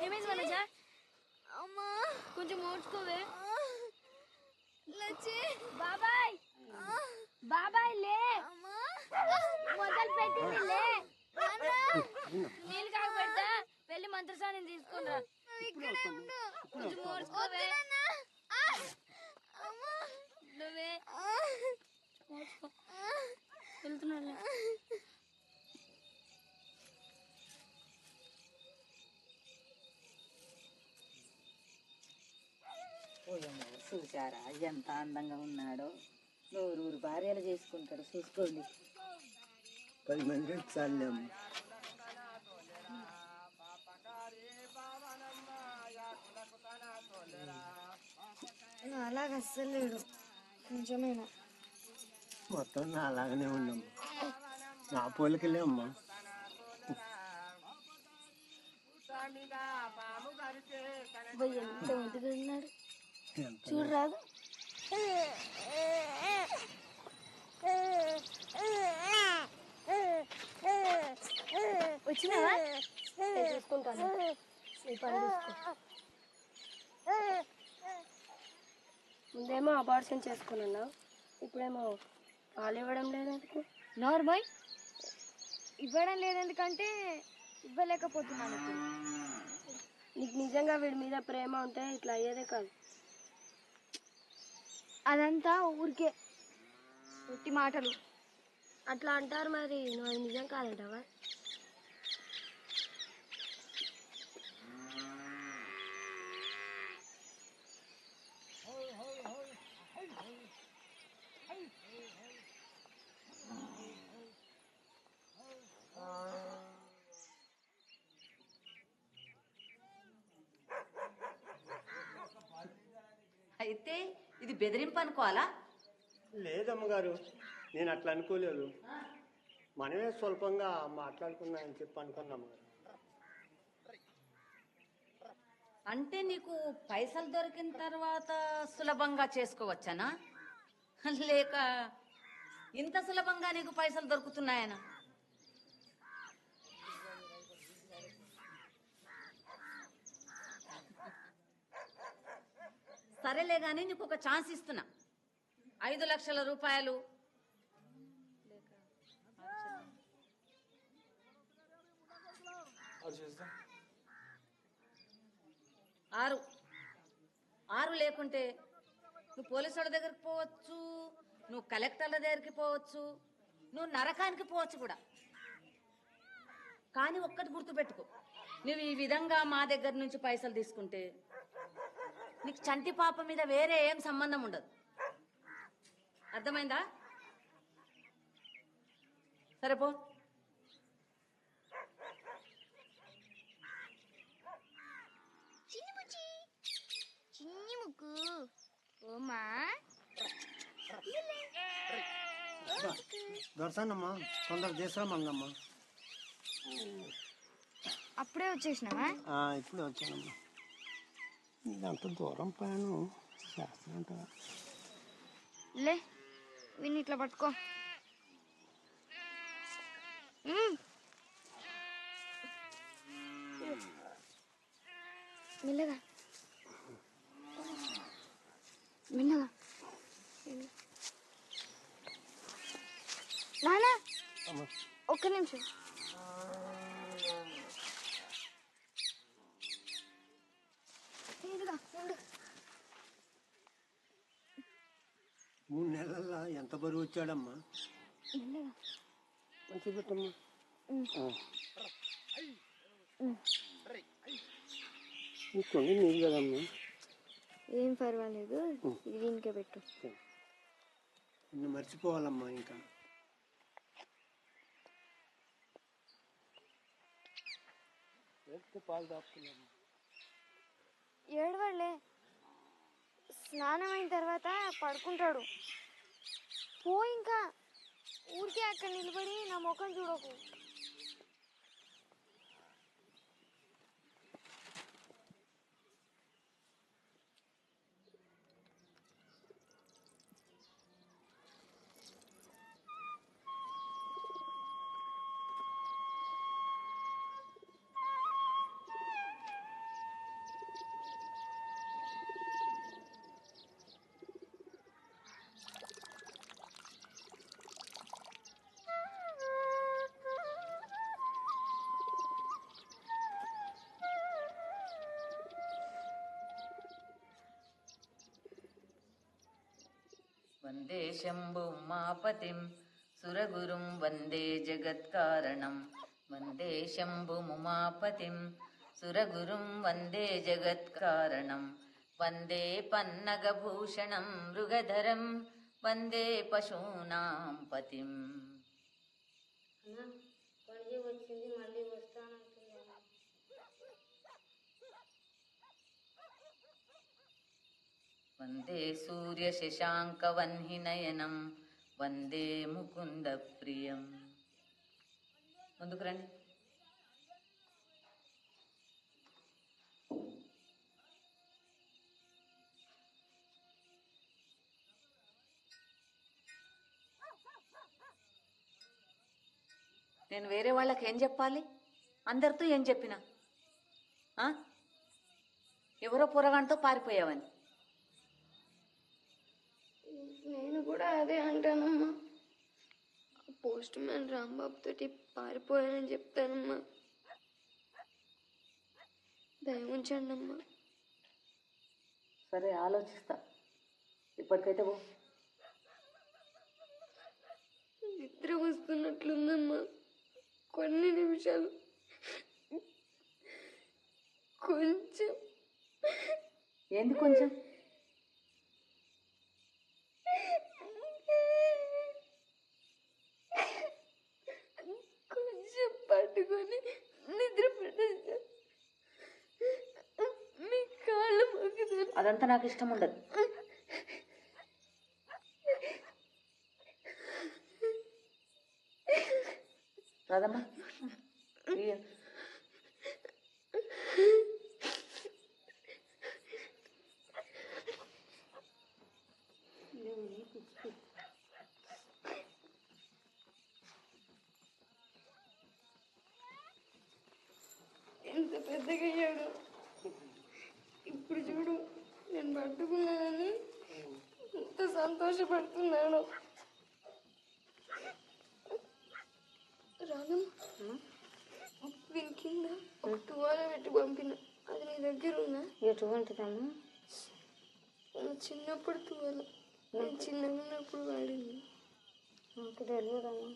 ఏమైంది వనజ? అమ్మా, కొంచెం ఓడ్చుకోవే. బాబాయ్, బాబాయ్ లే, మొదలు పెట్టింది లే. నీళ్ళు కాక పెడతా, వెళ్ళి మంత్రసాన్ని తీసుకున్నా. కొంచెం ఓడ్చుకోవే. నువ్వే వెళ్తున్నా. చూసారా ఎంత అందంగా ఉన్నాడో? నూరు భార్యలు చేసుకుంటాడు, చూసుకోండి. 10 మంది చాలేము. అలాగ అస్సలు లేడు, కొంచెమేనా. మొత్తం నా అలాగనే ఉన్నాము. నా పోలికలే అమ్మా. ఎంత ముద్దుగా ఉన్నాడు చూడరాదు. వచ్చినావా? చూసుకుంటాను. ముందేమో అబార్షన్ చేసుకున్నావు, ఇప్పుడేమో పాలు ఇవ్వడం లేదెందుకు? నార్మల్ ఇవ్వడం లేదెందుకంటే ఇవ్వలేకపోతున్నాను. నీకు నిజంగా వీడి మీద ప్రేమ ఉంటే ఇట్లా అయ్యేదే కాదు. అదంతా ఊరికే ఒట్టి మాటలు. అట్లా అంటారు, మరి నువ్వు అది నిజం కాదంటావా? అయితే ఇది బెదిరింపు అనుకోవాలా? లేదమ్మగారు, నేను అట్లా అనుకోలేదు. మనమే స్వల్పంగా మాట్లాడుకున్నామని చెప్పి అనుకున్నాము. అంటే నీకు పైసలు దొరికిన తర్వాత సులభంగా చేసుకోవచ్చానా, లేక ఇంత సులభంగా నీకు పైసలు దొరుకుతున్నాయనా? సరేలే కానీ నీకు ఒక ఛాన్స్ ఇస్తున్నా. 5 లక్షల రూపాయలు 6 లేకుంటే నువ్వు పోలీసు వాళ్ళ దగ్గరికి పోవచ్చు, నువ్వు కలెక్టర్ల దగ్గరికి పోవచ్చు, నువ్వు నరకానికి పోవచ్చు కూడా. కానీ ఒక్కటి గుర్తుపెట్టుకో, నువ్వు ఈ విధంగా మా దగ్గర నుంచి పైసలు తీసుకుంటే నీకు చంటి పాప మీద వేరే ఏం సంబంధం ఉండదు. అర్థమైందా? సరే పో. చిన్ని ముక్కు ఓమా దొరసానమ్మా తొందర చేసా మంగమ్మ. అప్పుడే వచ్చేసినావా? ఇప్పుడే వచ్చానమ్మా. ఇదంత దూరం పైన శాస్త్రం అంటారా? లే విని ఇట్లా పట్టుకో. మెల్లగా మెల్లగా. నానా ఒక్క నిమిషం. ఇదిగా ఉండు. 3 నెలల్లో ఎంత బరువు వచ్చాడమ్మా? మెల్లగా మంచి పెట్టమ్మా. ఇంకొండి నీళ్ళు కదమ్మా. ఏం పర్వాలేదు, ఇది దీనికే పెట్టు. నిన్ను మర్చిపోవాలమ్మా ఇంకా. పాలు దాపుతున్నాము. ఏడవాళ్ళే, స్నానం అయిన తర్వాత పడుకుంటాడు. పో ఇంకా, ఊరికే అక్కడ నిలబడి నా ముఖం చూడకు. వందే శంభు ఉమాపతిం సురగురుం వందే జగత్కారణం. వందే శంభు ఉమాపతిం సురగురుం వందే జగత్కారణం. వందే పన్నగభూషణం మృగధరం వందే పశూనాం పతిం. వచ్చింది, మళ్ళీ వస్తానంటున్నాను. వందే సూర్య శశాంక వన్హినయనం వందే ముకుంద ప్రియం. ముందుకు రండి. నేను వేరే వాళ్ళకి ఏం చెప్పాలి? అందరితో ఏం చెప్పినా ఎవరో పొరగాంతో పారిపోయావని. నేను కూడా అదే అంటానమ్మా. పోస్ట్ మ్యాన్ రాంబాబు తోటి పారిపోయానని చెప్తానమ్మా. దయ ఉంచండి అమ్మా. సరే, ఆలోచిస్తా. ఇప్పటికైతే పో. నిద్ర వస్తున్నట్లుందమ్మా. కొన్ని నిమిషాలు కొంచెం. ఏంది కొంచెం? కొంచెం పట్టుకొని నిద్ర పట్టేస్తా. మీ కాళ్ళు మొక్కుతాను. అదంతా నాకు ఇష్టం ఉండదు. రాదమ్మా. ఎంత పెద్దగా అయ్యాడు. ఇప్పుడు చూడు, నేను పట్టుకున్నానని ఎంత సంతోషపడుతున్నాను. రాగం వీని కింద ఒక టువాల పెట్టి పంపిన, అది నీ దగ్గర ఉందా? ఎటువంటిదమ్మా? చిన్నప్పుడు టువాల, నేను చిన్నగా ఉన్నప్పుడు వాడింది. నాకు తెలియదమ్మా.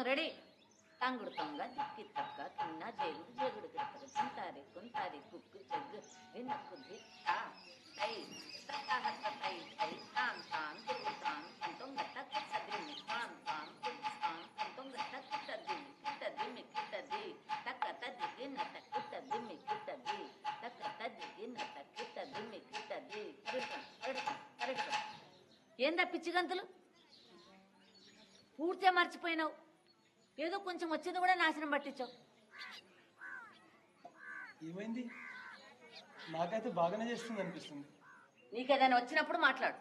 రెడీ. తంగుడు తొంగ తిక్కి తక్క కిన్న జేగుడు జేగుడు గిడతలు చింతారి కుంతారి కుక్కు చెగ్గు వినక్కు దిత్త తై తత్త హత్త తై తై తాం తాం తుర్గుతాం తంతం గట్ట సద్రిమి తాం తాం తుర్గుతాం తంతం గట్ట కిట్టదిమి కిట్టదిమి కిట్టది తక్క తద్ది నట్ట కిట్టదిమి కిట్టది తక్క తద్ది నట్ట కిట్టదిమి కిట్టది ఏందా పిచ్చి గంతులు? పూర్తిగా మర్చిపోయినావు. ఏదో కొంచెం వచ్చింది కూడా నాశనం పట్టించావు. ఏమైంది? నాకైతే బాగానే చేస్తుంది అనిపిస్తుంది. నీకేదైనా వచ్చినప్పుడు మాట్లాడు.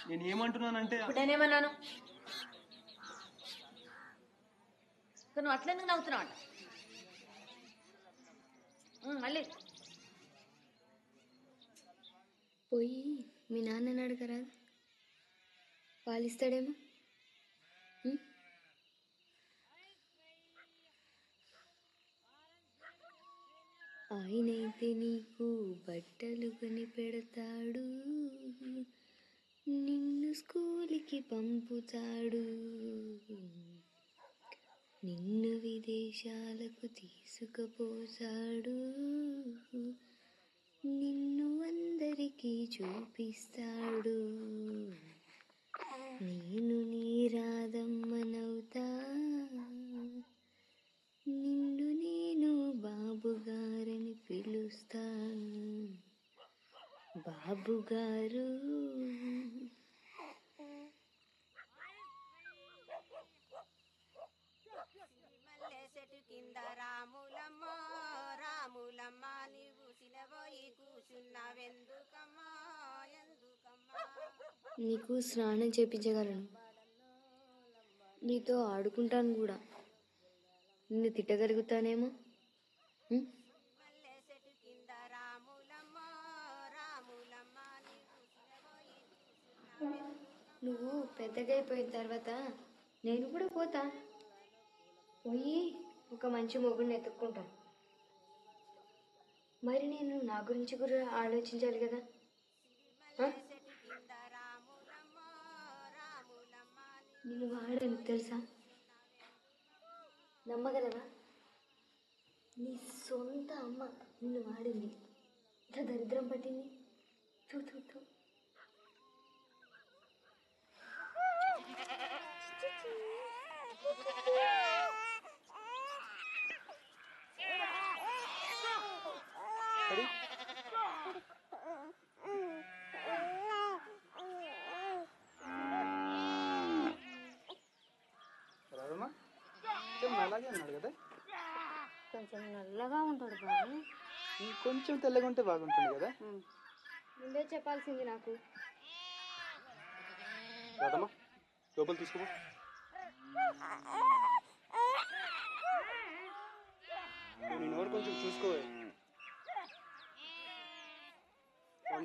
నేను ఏమంటున్నానంటే ఇప్పుడు నేనేమన్నాను? నువ్వు అట్లెందుకు నవ్వుతున్నావు అంట? మళ్ళీ పోయి మీ నాన్నని అడగరా, పాలిస్తాడేమో. ఆయనైతే నీకు బట్టలు కొని పెడతాడు, నిన్ను స్కూల్కి పంపుతాడు, నిన్ను విదేశాలకు తీసుకుపోతాడు, నిన్ను అందరికీ చూపిస్తాడు. నేను నీ రాధమ్మనవుతా, నిన్ను నేను బాబుగారని పిలుస్తా. బాబుగారు చెట్టు కింద రాములమ్మ రాములమ్మ నీవు సినబోయి కూర్చున్నావెందుకమ్మా ఎందుకమ్మా? నీకు స్నానం చేపించగలను, నీతో ఆడుకుంటాను కూడా. నిన్ను తిట్టగలుగుతానేమో. చెట్టు కింద రాములమ్మ రాములమ్మ నీవు సినబోయి నువ్వు పెద్దగా అయిపోయిన తర్వాత నేను కూడా పోతా, పోయి ఒక మంచి మొగుడిని ఎత్తుక్కుంటా. మరి నేను నా గురించి కూడా ఆలోచించాలి కదా. నేను వాడను తెలుసా, నమ్మగలవా? నీ సొంత అమ్మ నిన్ను వాడింది, ఇంత దరిద్రం పట్టింది. చూ చూ చూ. రాదమ్మా అలాగే అన్నాడు కదా. కొంచెం నల్లగా ఉంటాడు బాబు, కొంచెం తెల్లగా ఉంటే బాగుంటుంది కదా. ముందే చెప్పాల్సింది నాకు. రాదమ్మా లోపల తీసుకో. నేను ఎవరు కొంచెం చూసుకోవే.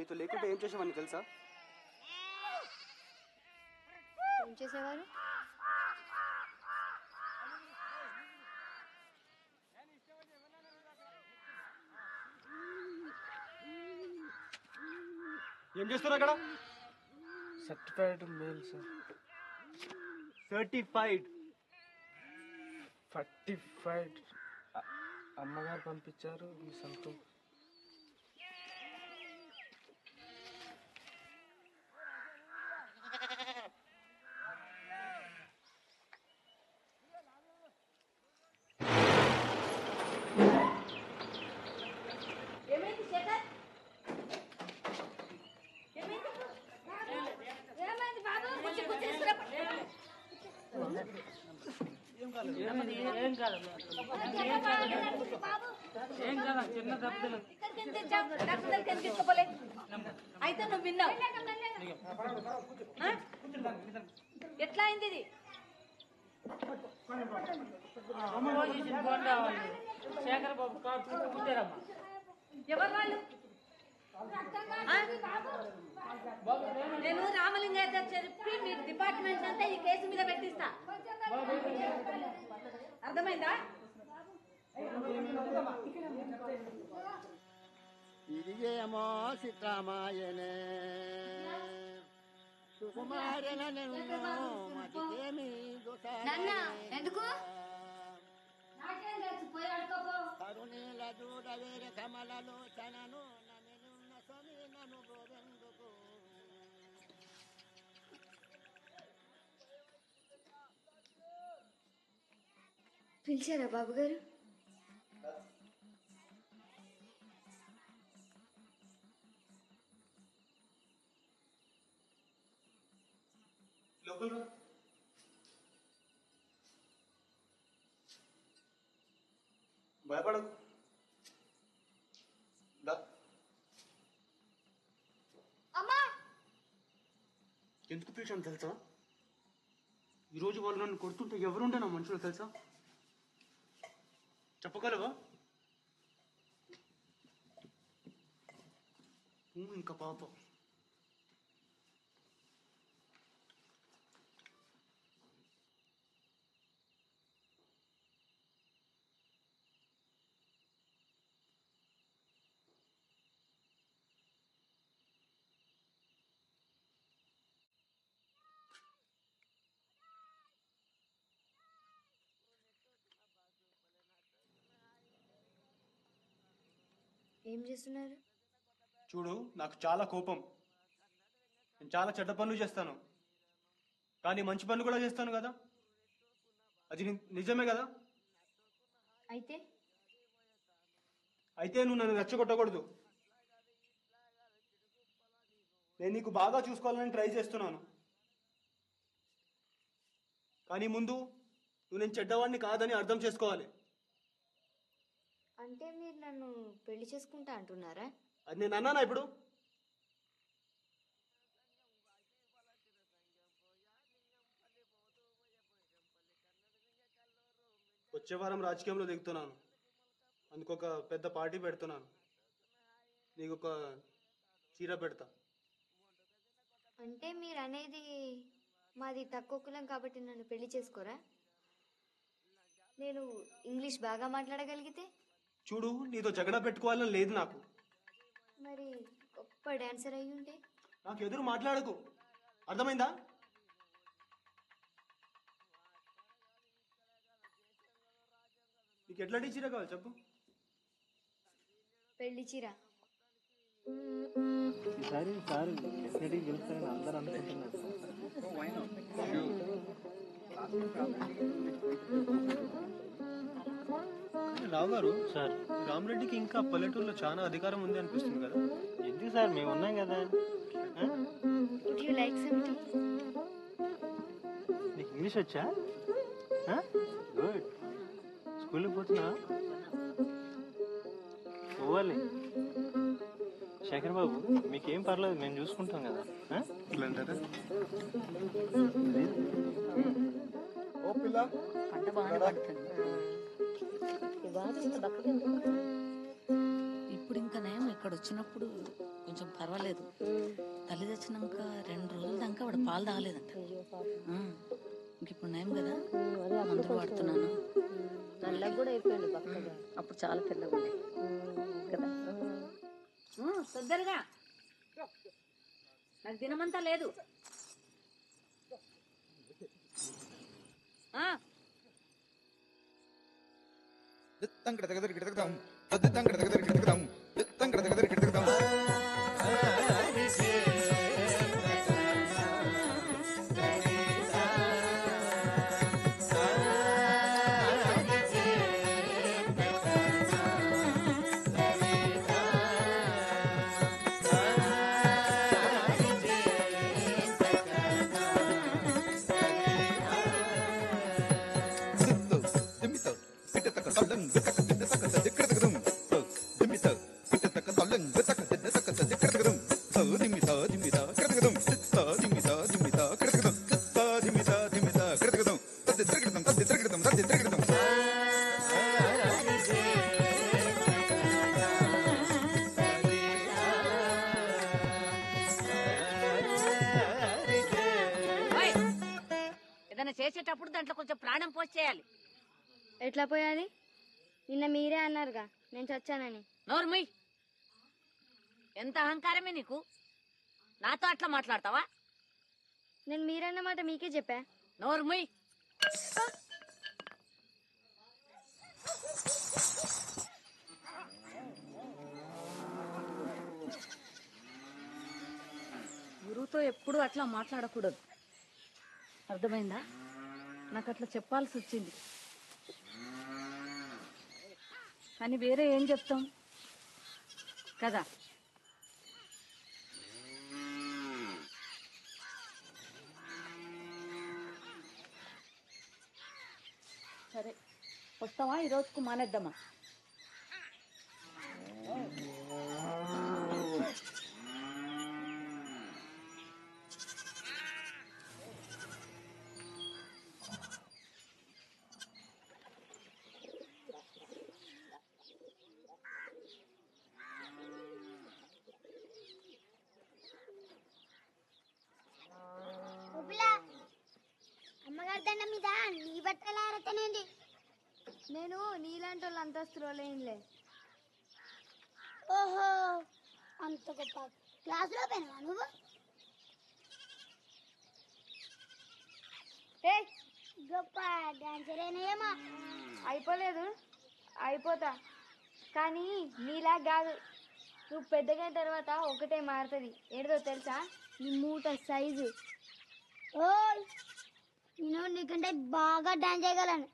నీతో లేకుంటే ఏం చేసేవాడిని తెలుసా? ఏం చేసేవారు? ఏం చేస్తారు అక్కడ? Certified male sir. సర్టిఫైడ్ అమ్మగారు పంపించారు మీ సొంతం. ఏమైంది శేఖర్? ఏమైంది బాబు? కొంచెం కూర్చోరా. చిన్న దెబ్బలు అయితే నువ్వు విన్నావు. ఎట్లా అయింది ఇది? శేఖర్ బాబు కారు చూసుకుంటారమ్మా. ఎవరు వాళ్ళు? నేను రామలింగయ్య చెప్పి మీ డిపార్ట్మెంట్ అంతా ఈ కేసు మీద పెట్టిస్తా. అర్థమైందా? ఇదిగేమో సిత్రామాయనే ఎందుకు కరుణీల దూడ వేరే కమలలోచనను నన్నున్న స్వామి నన్ను గోరెందుకు పిలిచారా బాబు గారు? భయపడకు. ఎందుకు పిలిచాను తెలుసా? ఈరోజు వాళ్ళు నన్ను కొడుతుంటే ఎవరుండే నా మనుషులు తెలుసా? చెప్పగలవా? ఇంకా పాప ఏం చేస్తున్నారు? చూడు, నాకు చాలా కోపం. నేను చాలా చెడ్డ పనులు చేస్తాను, కానీ మంచి పనులు కూడా చేస్తాను కదా. అది నిజమే కదా. అయితే నువ్వు నన్ను రెచ్చగొట్టకూడదు. నేను నీకు బాగా చూసుకోవాలని ట్రై చేస్తున్నాను, కానీ ముందు నువ్వు నేను చెడ్డవాడిని కాదని అర్థం చేసుకోవాలి. అంటే మీరు నన్ను పెళ్లి చేసుకుంటా అంటున్నారా? అది నేను అన్నానా ఇప్పుడు? వచ్చే వారం రాజకీయంలో దిగుతున్నాను. అందుకొక పెద్ద పార్టీ పెడుతున్నాను. నీకు ఒక చీర పెడతా. అంటే మీరు అనేది మాది తక్కువ కులం కాబట్టి నన్ను పెళ్లి చేసుకోరా? నేను ఇంగ్లీష్ బాగా మాట్లాడగలిగితే? చూడు, నీతో జగడ పెట్టుకోవాలని లేదు నాకు. మరి గొప్ప డాన్సర్ అయి ఉంటే? నాకు ఎదురు మాట్లాడకు, అర్థమైందా? నీకు ఎట్లాంటి చీర కావాలి చెప్పు. పెళ్లి చీర. ఈసారి సార్ డెఫినెట్గా గెలుస్తారని అందరూ అనుకుంటున్నారు. రావు గారు, సార్ రామరెడ్డికి ఇంకా పల్లెటూరులో చాలా అధికారం ఉంది అనిపిస్తుంది కదా. ఎందుకు సార్, మేము ఉన్నాం కదా. Would you like some tea? నీకు ఇంగ్లీష్ వచ్చా? గుడ్. స్కూల్కి పోతున్నా? పోవాలి. శేఖర్ బాబు, మీకేం పర్లేదు, మేము చూసుకుంటాం కదా. ఓ పిల్ల పంట బాగానే పడుతుంది. ఇప్పుడు ఇంకా నయం ఇక్కడ వచ్చినప్పుడు కొంచెం పర్వాలేదు. తల్లి తెచ్చినాక 2 రోజుల దాకా వాడు పాలు తాగలేదంట. ఇంక ఇప్పుడు నయం కదా, మందులు వాడుతున్నాను. నల్లగా కూడా అయిపోయింది పక్కగా. అప్పుడు చాలా తెల్లగా ఉంది కదా. తొందరగా, నాకు దినమంతా లేదు. ఏదైనా చేసేటప్పుడు దాంట్లో కొంచెం ప్రాణం పోసేయాలి. ఎట్లా పోయాలి? నిన్న మీరే అన్నారుగా నేను చచ్చానని. నోర్మయ్, ఎంత అహంకారమే నీకు? నాతో అట్లా మాట్లాడతావా? నేను మీరన్న మాట మీకే చెప్పా. నోర్మయ్. ఎప్పుడు అట్లా మాట్లాడకూడదు, అర్థమైందా? నాకు అట్లా చెప్పాల్సి వచ్చింది, కానీ వేరే ఏం చెప్తాం కదా. సరే, వస్తావా? ఈ రోజుకు మానేద్దామా? అమ్మగారి దండ మీద నీ బట్టలు ఆరతనేంది? నేను నీలాంటి వాళ్ళు అంతస్తులో లేనులే. ఓహో, అంత గొప్ప క్లాసులో పోయినావా నువ్వు? గొప్ప డాన్సరేనేమో. అయిపోలేదు, అయిపోతా. కానీ నీలా కాదు, నువ్వు పెద్దగా తర్వాత ఒకటే మారుతుంది. ఏదో తెలుసా? నీ మూట సైజు. ఓయ్, నేను నీకంటే బాగా డాన్స్ చేయగలను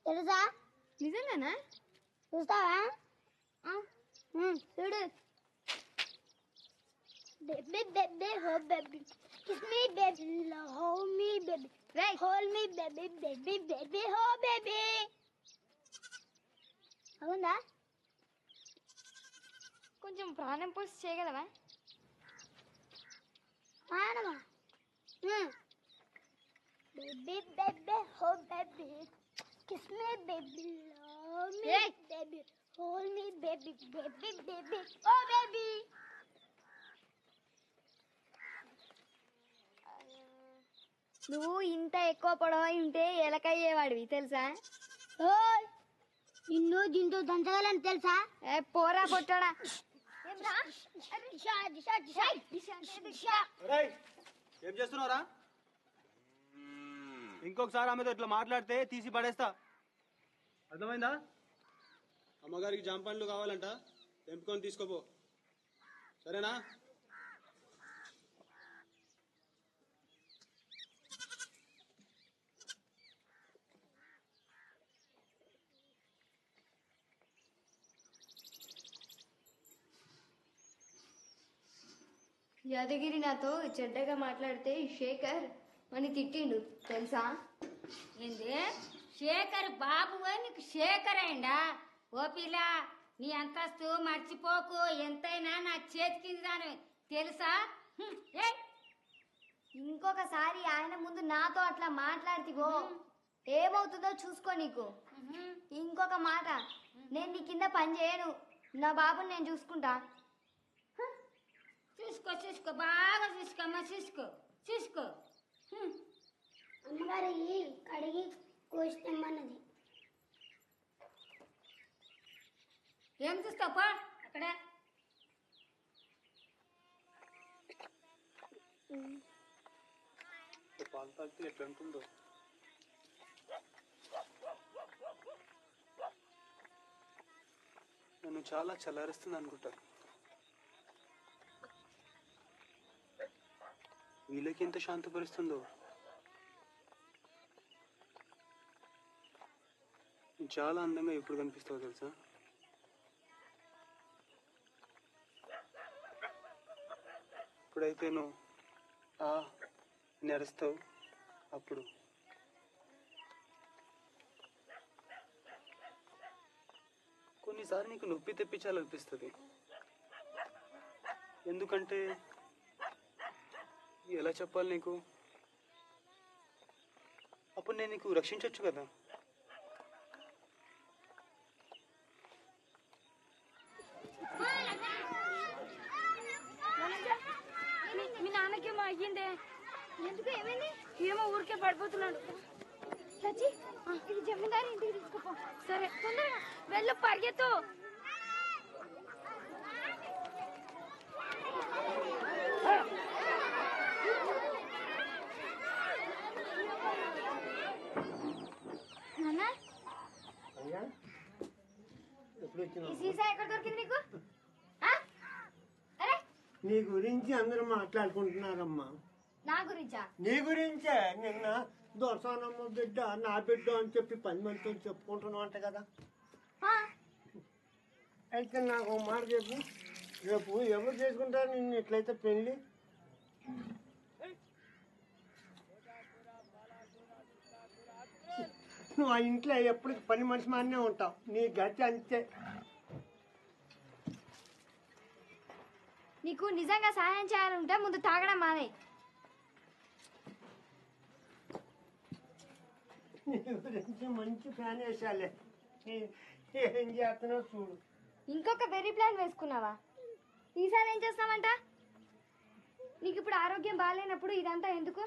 తెలుసా? నిజంగానా? చూస్తావా? చూడు. బేబీ బేబీ హో baby kiss me baby love మీ బేబీ హోల్డ్ మీ బేబీ బేబీ బేబీ హో బేబీ. అవునా? కొంచెం ప్రాణం పోసి చేయగలవా? ప్రాణమా? బేబీ బేబీ హో baby kiss me baby love మీ బేబీ హోల్డ్ మీ బేబీ బేబీ బేబీ హో బేబీ. నువ్వు ఇంత ఎక్కువ పొడవై ఉంటే ఎలకయ్యేవాడివి తెలుసా? ఓయ్, నిన్ను దీంతో దంచగలను తెలుసా? పోరా పొట్టడా. ఏం చేస్తున్నారా? ఇంకొకసారి ఆమెతో ఇట్లా మాట్లాడితే తీసి పడేస్తా, అర్థమైందా? అమ్మగారికి జామ పండ్లు కావాలంట, తెంపుకొని తీసుకోపో, సరేనా? యాదగిరి నాతో చెడ్డగా మాట్లాడితే శేఖర్ అని తిట్టిండు తెలుసా? ఏంది శేఖర్ బాబు నీకు శేఖర్ అయిందా? ఓ పిల్ల, నీ అంతస్తు మర్చిపోకు, ఎంతైనా నా చేతి కింద తెలుసా? ఇంకొకసారి ఆయన ముందు నాతో అట్లా మాట్లాడితివో ఏమవుతుందో చూసుకో. నీకు ఇంకొక మాట, నేను నీ కింద పని చేయను, నా బాబుని నేను చూసుకుంటా. చూసుకో చూసుకో, బాగా చూసుకోమ్మా, చూసుకో చూసుకో. అమ్మగారు కడిగి కోసిమ్మన్నది. ఏం చూస్తావు పో అక్కడ. పాలు తాగితే ఎట్లా ఉంటుందో. నన్ను చాలా చల్లారిస్తుంది అనుకుంటా. వీళ్ళకి ఎంత శాంతపరుస్తుందో. నువ్వు చాలా అందంగా ఎప్పుడు కనిపిస్తావు తెలుసా? ఇప్పుడైతే నువ్వు నడుస్తావు, అప్పుడు కొన్నిసార్లు నీకు నొప్పి తెప్పించాలనిపిస్తుంది. ఎందుకంటే ఎలా చెప్పాలి నీకు, అప్పుడు నేను నీకు రక్షించవచ్చు కదా. మీ నాన్నకేమో అయ్యిందే. ఎందుకు? ఏమైంది? ఏమో ఊరికే పడిపోతున్నాడు. సచి, ఇది జమీందారి ఇంటికి తీసుకుపో. సరే, తొందరగా వెళ్ళు, పరిగెత్తు. ఈ సీసా ఎక్కడ దొరికింది నీకు? అరే నీ గురించి అందరూ మాట్లాడుకుంటున్నారమ్మా. నా గురించా? నీ గురించే. నిన్న దొరసానమ్మ బిడ్డ నా బిడ్డ అని చెప్పి 10 మందితో చెప్పుకుంటున్నావు అంట కదా. అయితే నాకు ఒక మాట చెప్పు, రేపు ఎవరు చేసుకుంటారు నిన్ను ఎట్లయితే పెళ్ళి? నువ్వు ఆ ఇంట్లో ఎప్పుడు పని మనిషి మానే ఉంటావు. నీ గతి అంతే. నీకు నిజంగా సహాయం చేయాలంటే ముందు తాగడం మానే. నీ గురించి మంచి ప్లాన్ వేసాలే. ఏం చేస్తున్నావు చూడు. ఇంకొక వెరీ ప్లాన్ వేసుకున్నావా? ఈసారి ఏం చేస్తావంట? నీకు ఇప్పుడు ఆరోగ్యం బాగాలేనప్పుడు ఇదంతా ఎందుకు?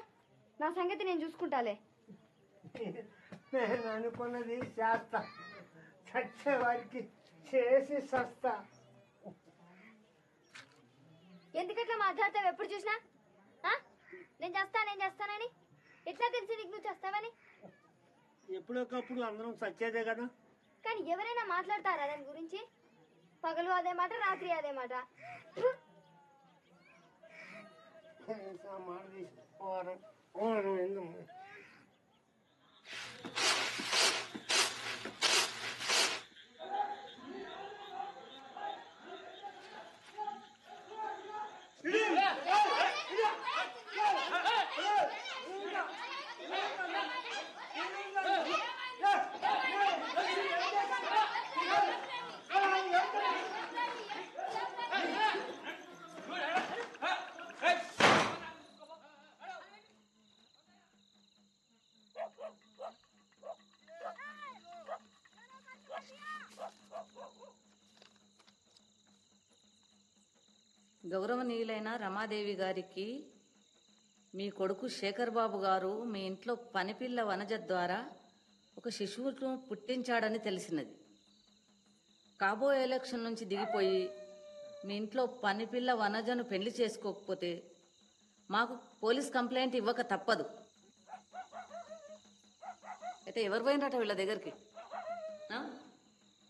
నా సంగతి నేను చూసుకుంటాలే. నేను అనుకున్నది చేస్తా, చచ్చే వారికి చేసి సస్తా. ఎందుకట్లా మాట్లాడతావు ఎప్పుడు చూసినా? నేను చేస్తానని ఎట్లా తెలిసి నీకు నువ్వు చేస్తావని? ఎప్పుడొకప్పుడు అందరం సచ్చేదే కదా. కానీ ఎవరైనా మాట్లాడతారా దాని గురించి? పగలు అదే మాట, రాత్రి అదే మాట. మాట తీసుకోవడం ఎందుకు? గౌరవనీయులైన రమాదేవి గారికి మీ కొడుకు శేఖర్ బాబు గారు మీ ఇంట్లో పనిపిల్ల వనజ ద్వారా ఒక శిశువును పుట్టించాడని తెలిసినది. కాబోయే ఎలక్షన్ నుంచి దిగిపోయి మీ ఇంట్లో పనిపిల్ల వనజను పెళ్లి చేసుకోకపోతే మాకు పోలీస్ కంప్లైంట్ ఇవ్వక తప్పదు. అయితే ఎవరు పోయినట వీళ్ళ దగ్గరికి?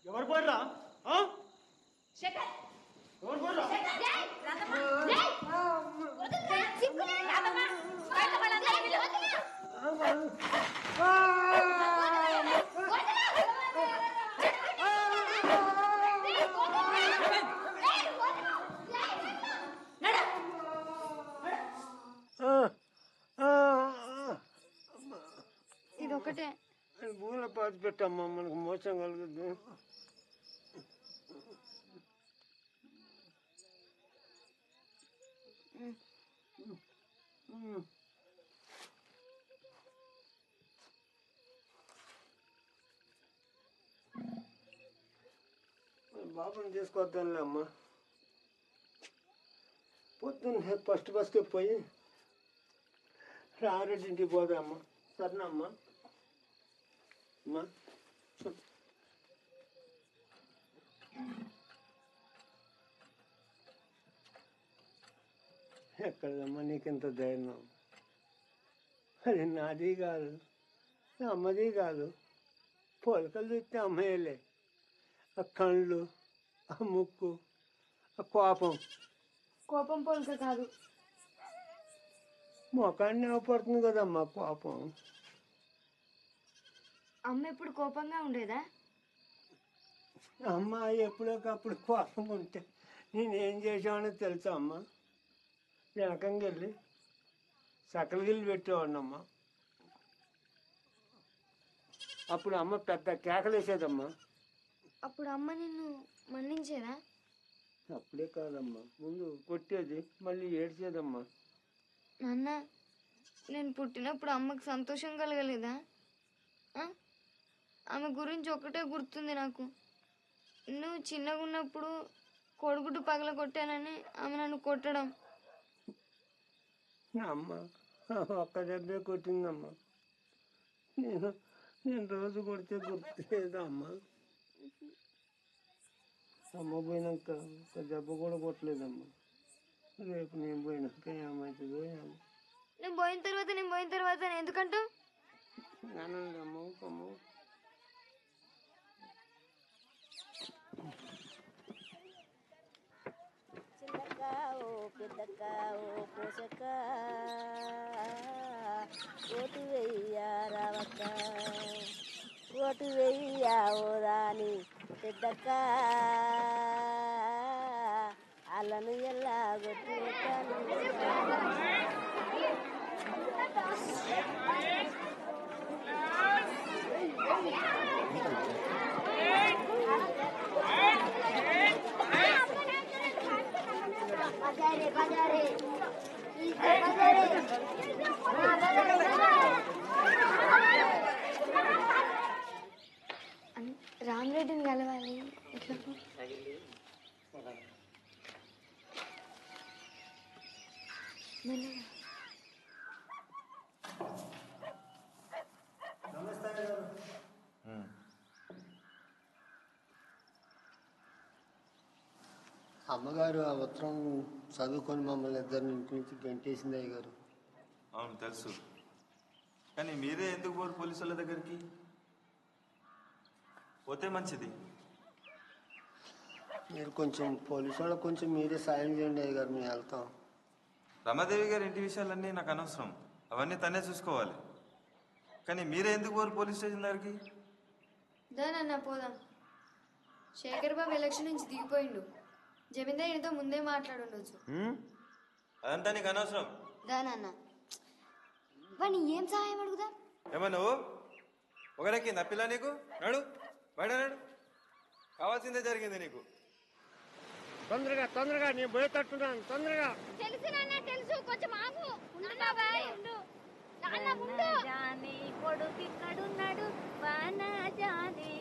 ఎవరు పోయిరా? ఎవరు పోయిరా? ఇదొకటే భూమిలో పాతి పెట్టమ్మా, మనకు మోసం కలుగుద్దు. బాబుని తీసుకొద్దాంలే అమ్మా. పొద్దున్న ఫస్ట్ బస్కి పోయి రారెడ్డింటికి పోదామ్మా. సరేనమ్మా? అమ్మా ఎక్కడమ్మా నీకింత ధైర్యం? అది నాది కాదు, అమ్మది కాదు. పోలికలు చూస్తే అమ్మయ్యలే. ఆ కళ్ళు, ఆ ముక్కు, ఆ కోపం పోలిక కాదు. మొఖాన్ని అవపడుతుంది కదమ్మా కోపం. అమ్మ ఎప్పుడు కోపంగా ఉండేదా? అమ్మ ఎప్పుడోకప్పుడు కోపం ఉంటే నేనేం చేసామని తెలుసా అమ్మ? వెనకంగా వెళ్ళి సకల గిల్లు పెట్టేవాడినమ్మా. అప్పుడు అమ్మ పెద్ద కేకలేసేదమ్మా. అప్పుడు అమ్మ నిన్ను మన్నించేదా? అప్పుడే కాదమ్మా, ముందు కొట్టేది, మళ్ళీ ఏడ్చేదమ్మా. నాన్న, నేను పుట్టినప్పుడు అమ్మకు సంతోషం కలగలేదా? ఆమె గురించి ఒకటే గుర్తుంది నాకు. నువ్వు చిన్నగా ఉన్నప్పుడు కొడుకుడు పగల కొట్టానని ఆమె నన్ను కొట్టడం. అమ్మ ఒక్క దెబ్బే కొట్టిందమ్మా. నేను రోజు కొడితే గుర్తులేదమ్మా. అమ్మ పోయినాక ఒక దెబ్బ కూడా కొట్టలేదమ్మా. రేపు నేను పోయినాక ఏమవుతుందో ఏమో. నేను పోయిన తర్వాత ఎందుకంటూ అమ్మ అమ్మ చిలక ఓ పెద్దక్క ఓ పోషక్క ఓటు వెయ్యా రావక్క ఓటు వెయ్యా ఓ రాని పెద్దక్క అల్లను ఎలా గొట్టు రామరెడ్డిని కలవాలి ఎట్లా అమ్మగారు ఆ ఉత్తరం చదువుకొని మమ్మల్ని ఇద్దరిని ఇంటి నుంచి గంటేసింది అయ్య గారు. అవును తెలుసు, కానీ మీరే ఎందుకు పోరు పోలీసు వాళ్ళ దగ్గరికి? పోతే మంచిది. మీరు కొంచెం పోలీసు వాళ్ళకి కొంచెం మీరే సాయం చేయండి అయ్య గారు, మేము వెళ్తాం. రమాదేవి గారి ఇంటి విషయాలన్నీ నాకు అనవసరం, అవన్నీ తనే చూసుకోవాలి. కానీ మీరే ఎందుకు పోరు పోలీస్ స్టేషన్ దగ్గరికి? దానన్నా పోదాం. శేఖర్ బాబు ఎలక్షన్ నుంచి దిగిపోయిండు. జమీందార్ ఈయనతో ముందే మాట్లాడుండొచ్చు. అదంతా నీకు అనవసరం. దానన్నా వాడిని ఏం సహాయం అడుగుదా? ఏమో నువ్వు ఒకరికి నప్పిలా నీకు? నాడు బయట నాడు, కావాల్సిందే జరిగింది నీకు. తొందరగా తొందరగా నేను పోయేటట్టున్నాను, తొందరగా. తెలుసు నాన్న తెలుసు, కొంచెం ఆగు. ఉండు బాబాయ్ ఉండు. నాన్న ఉండు. జాని కొడుకు ఇక్కడున్నాడు వానజాని.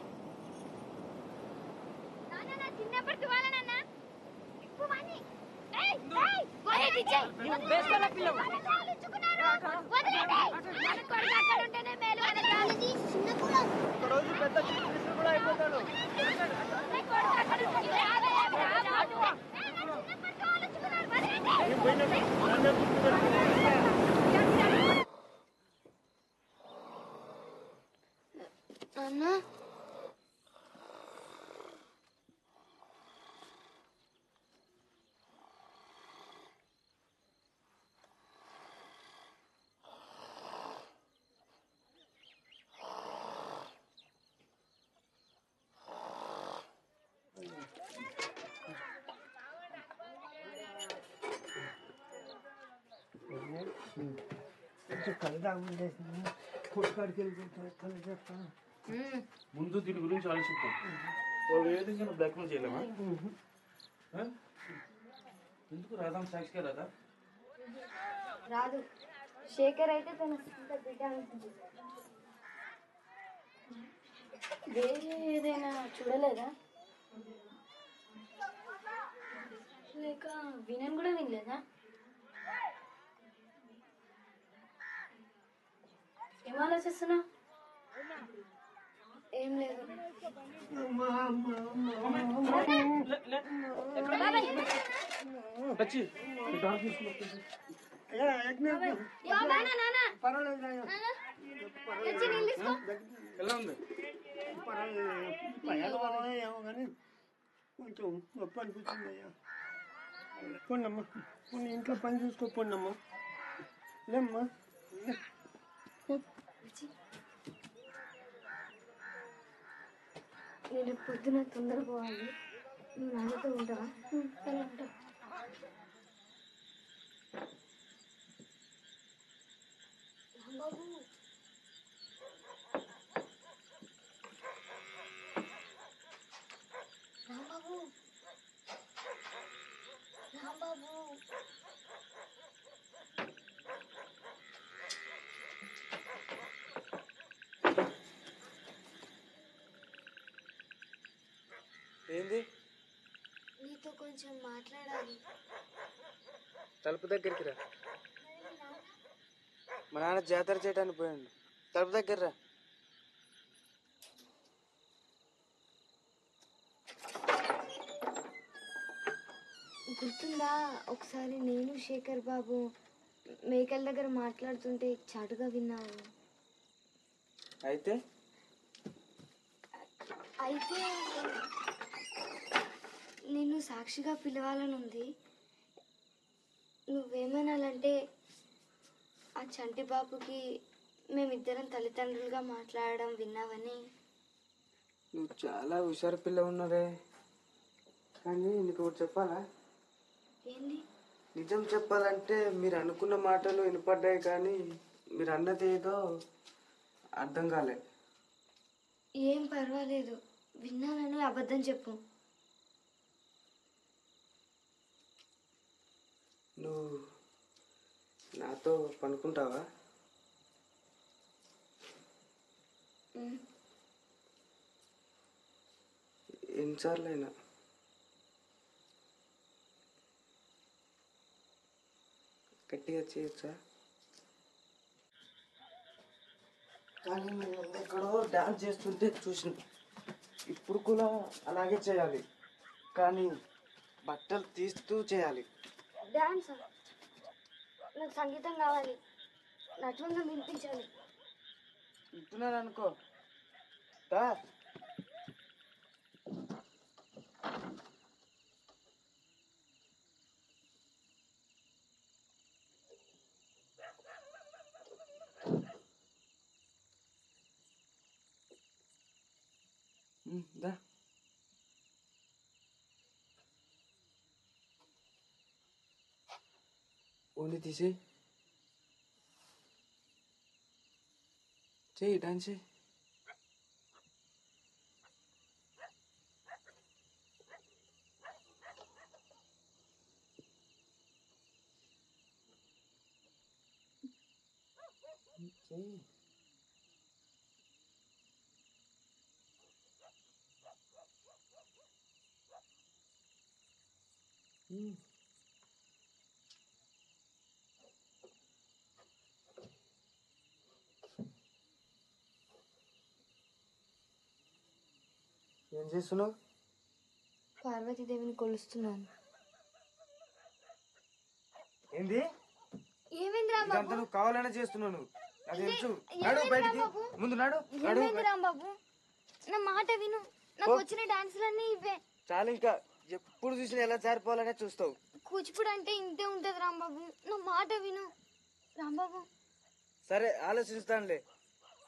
నాన్న నా చిన్నప్పటి వాళ్ళ నాన్న ఎక్కువ వాని. ఏయ్ ఏయ్ వదిలేయ్ టీచర్. నువ్వు బేస్తల పిల్లవు. కాలుచుకున్నారు. వదిలేయ్. మన కొడుకు అక్కడ ఉంటేనే మేలు. వదిలేయ్. చిన్న కూడా. ఒక రోజు పెద్ద చిన్న కూడా అయిపోతాడు. నా కొడుకు అక్కడ ఉంటే ఆగే ఆగే. అన్నా ముందు దీని గురించి ఆలోచిద్దాం. వాళ్ళు ఏ విధంగా బ్లాక్మెయిల్ చేయలేమా? ఎందుకు రాదాం సాక్షిగా రాదా? రాదు. శేఖర్ అయితే తన సొంత బిడ్డ అనుకుంటుంది. వేరే ఏదైనా చూడలేదా? లేక వినని కూడా వినలేదా? ఏం ఆలోచిస్తున్నా? ఏం లేదు. ఎలా ఉంది? ఏమో కానీ కొంచెం నొప్పి అనిపించింది అయ్యా. పోండమ్మా, పోనీ ఇంట్లో పని చూసుకోపోండమ్మా. లేమ్మా. నేను పొద్దున తొందర పోవాలి. నువ్వు నాన్నతో ఉంటావా? సరే ఉంటా. రాంబాబు రాంబాబు రాంబాబు ఏంది? నీతో కొంచెం మాట్లాడాలి. తలుపు దగ్గరికి రా. మా నాన్న జాతర చేయడానికి పోయాడు. తలుపు దగ్గర రా. గుర్తుందా ఒకసారి నేను శేఖర్ బాబు మేకల దగ్గర మాట్లాడుతుంటే చాటుగా విన్నావు? అయితే అయితే నిన్ను సాక్షిగా పిలవాలని ఉంది. నువ్వేమనాలంటే ఆ చంటి బాబుకి మేమిద్దరం తల్లిదండ్రులుగా మాట్లాడడం విన్నావని. నువ్వు చాలా హుషారు పిల్ల ఉన్నదే. కానీ నీకు ఒకటి చెప్పాలా? ఏంది? నిజం చెప్పాలంటే మీరు అనుకున్న మాటలు వినపడ్డాయి, కానీ మీరు అన్నది ఏదో అర్థం కాలే. ఏం పర్వాలేదు, విన్నానని అబద్ధం చెప్పు. నువ్వు నాతో పనుకుంటావా? ఎన్నిసార్లైనా. గట్టిగా చేయొచ్చా? కానీ నేను ఎక్కడో డాన్స్ చేస్తుంటే చూసిన. ఇప్పుడు కూడా అలాగే చేయాలి, కానీ బట్టలు తీస్తూ చేయాలి. డాన్స్ నాకు సంగీతం కావాలి, నటువంగా వినిపించాలి. వింటున్నాను అనుకో. దా. దా. ఓన్లీ తీసేయి. చెయ్యి, డాన్స్ చెయ్యి. చెయ్యి. ఏం చేస్తున్నావు? పార్వతీదేవిని కొలుస్తున్నాను. ఏంది? ఏమైంది ఇదంతా రాంబాబు? నువ్వు కావాలనే చేస్తున్నావు. నువ్వు నాకు తెలుసు. ఏమైంది నడు బయటికి. రాంబాబు? ముందు నడు. నడు. ఏమైంది రాంబాబు? నా మాట విను. నాకు వచ్చిన డాన్సులన్నీ ఇవే. చాలు, ఇంకా ఎప్పుడు చూసినా ఎలా జారిపోవాలనే చూస్తావు. కూచిపూడి అంటే ఇంతే ఉంటది రాంబాబు. నా మాట విను రాంబాబు. సరే, ఆలోచిస్తానులే.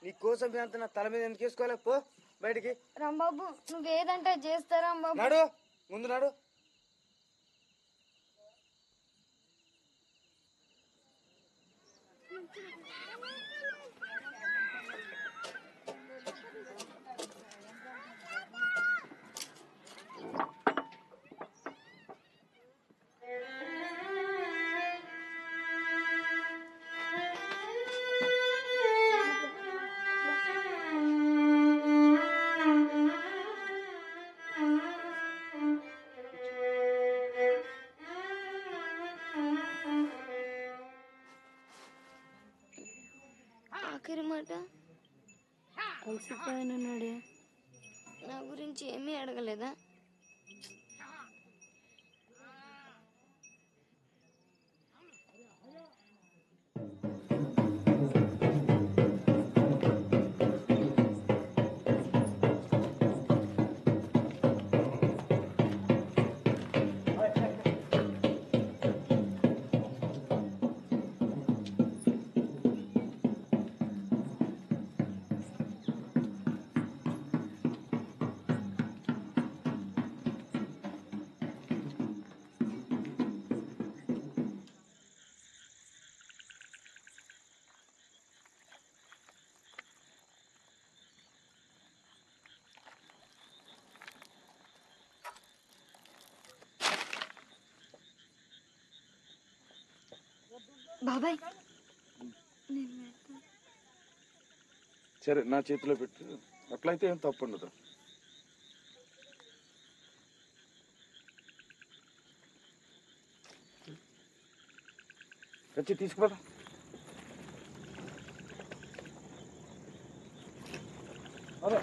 నీ కోసం అంత నా తల మీద ఎందుకు వేసుకోవాలి? పో బయటికి. రాంబాబు నువ్వేదంటే చేస్తా రాంబాబు. నడు, ముందు నడు. ఆఖరి మాట అలసిపోయానన్నాడే. నా గురించి ఏమీ అడగలేదా? బాబాయ్ సరే, నా చేతిలో పెట్టు. అట్లయితే ఏం తప్పు ఉండదు. వచ్చి తీసుకుపోదా. అదే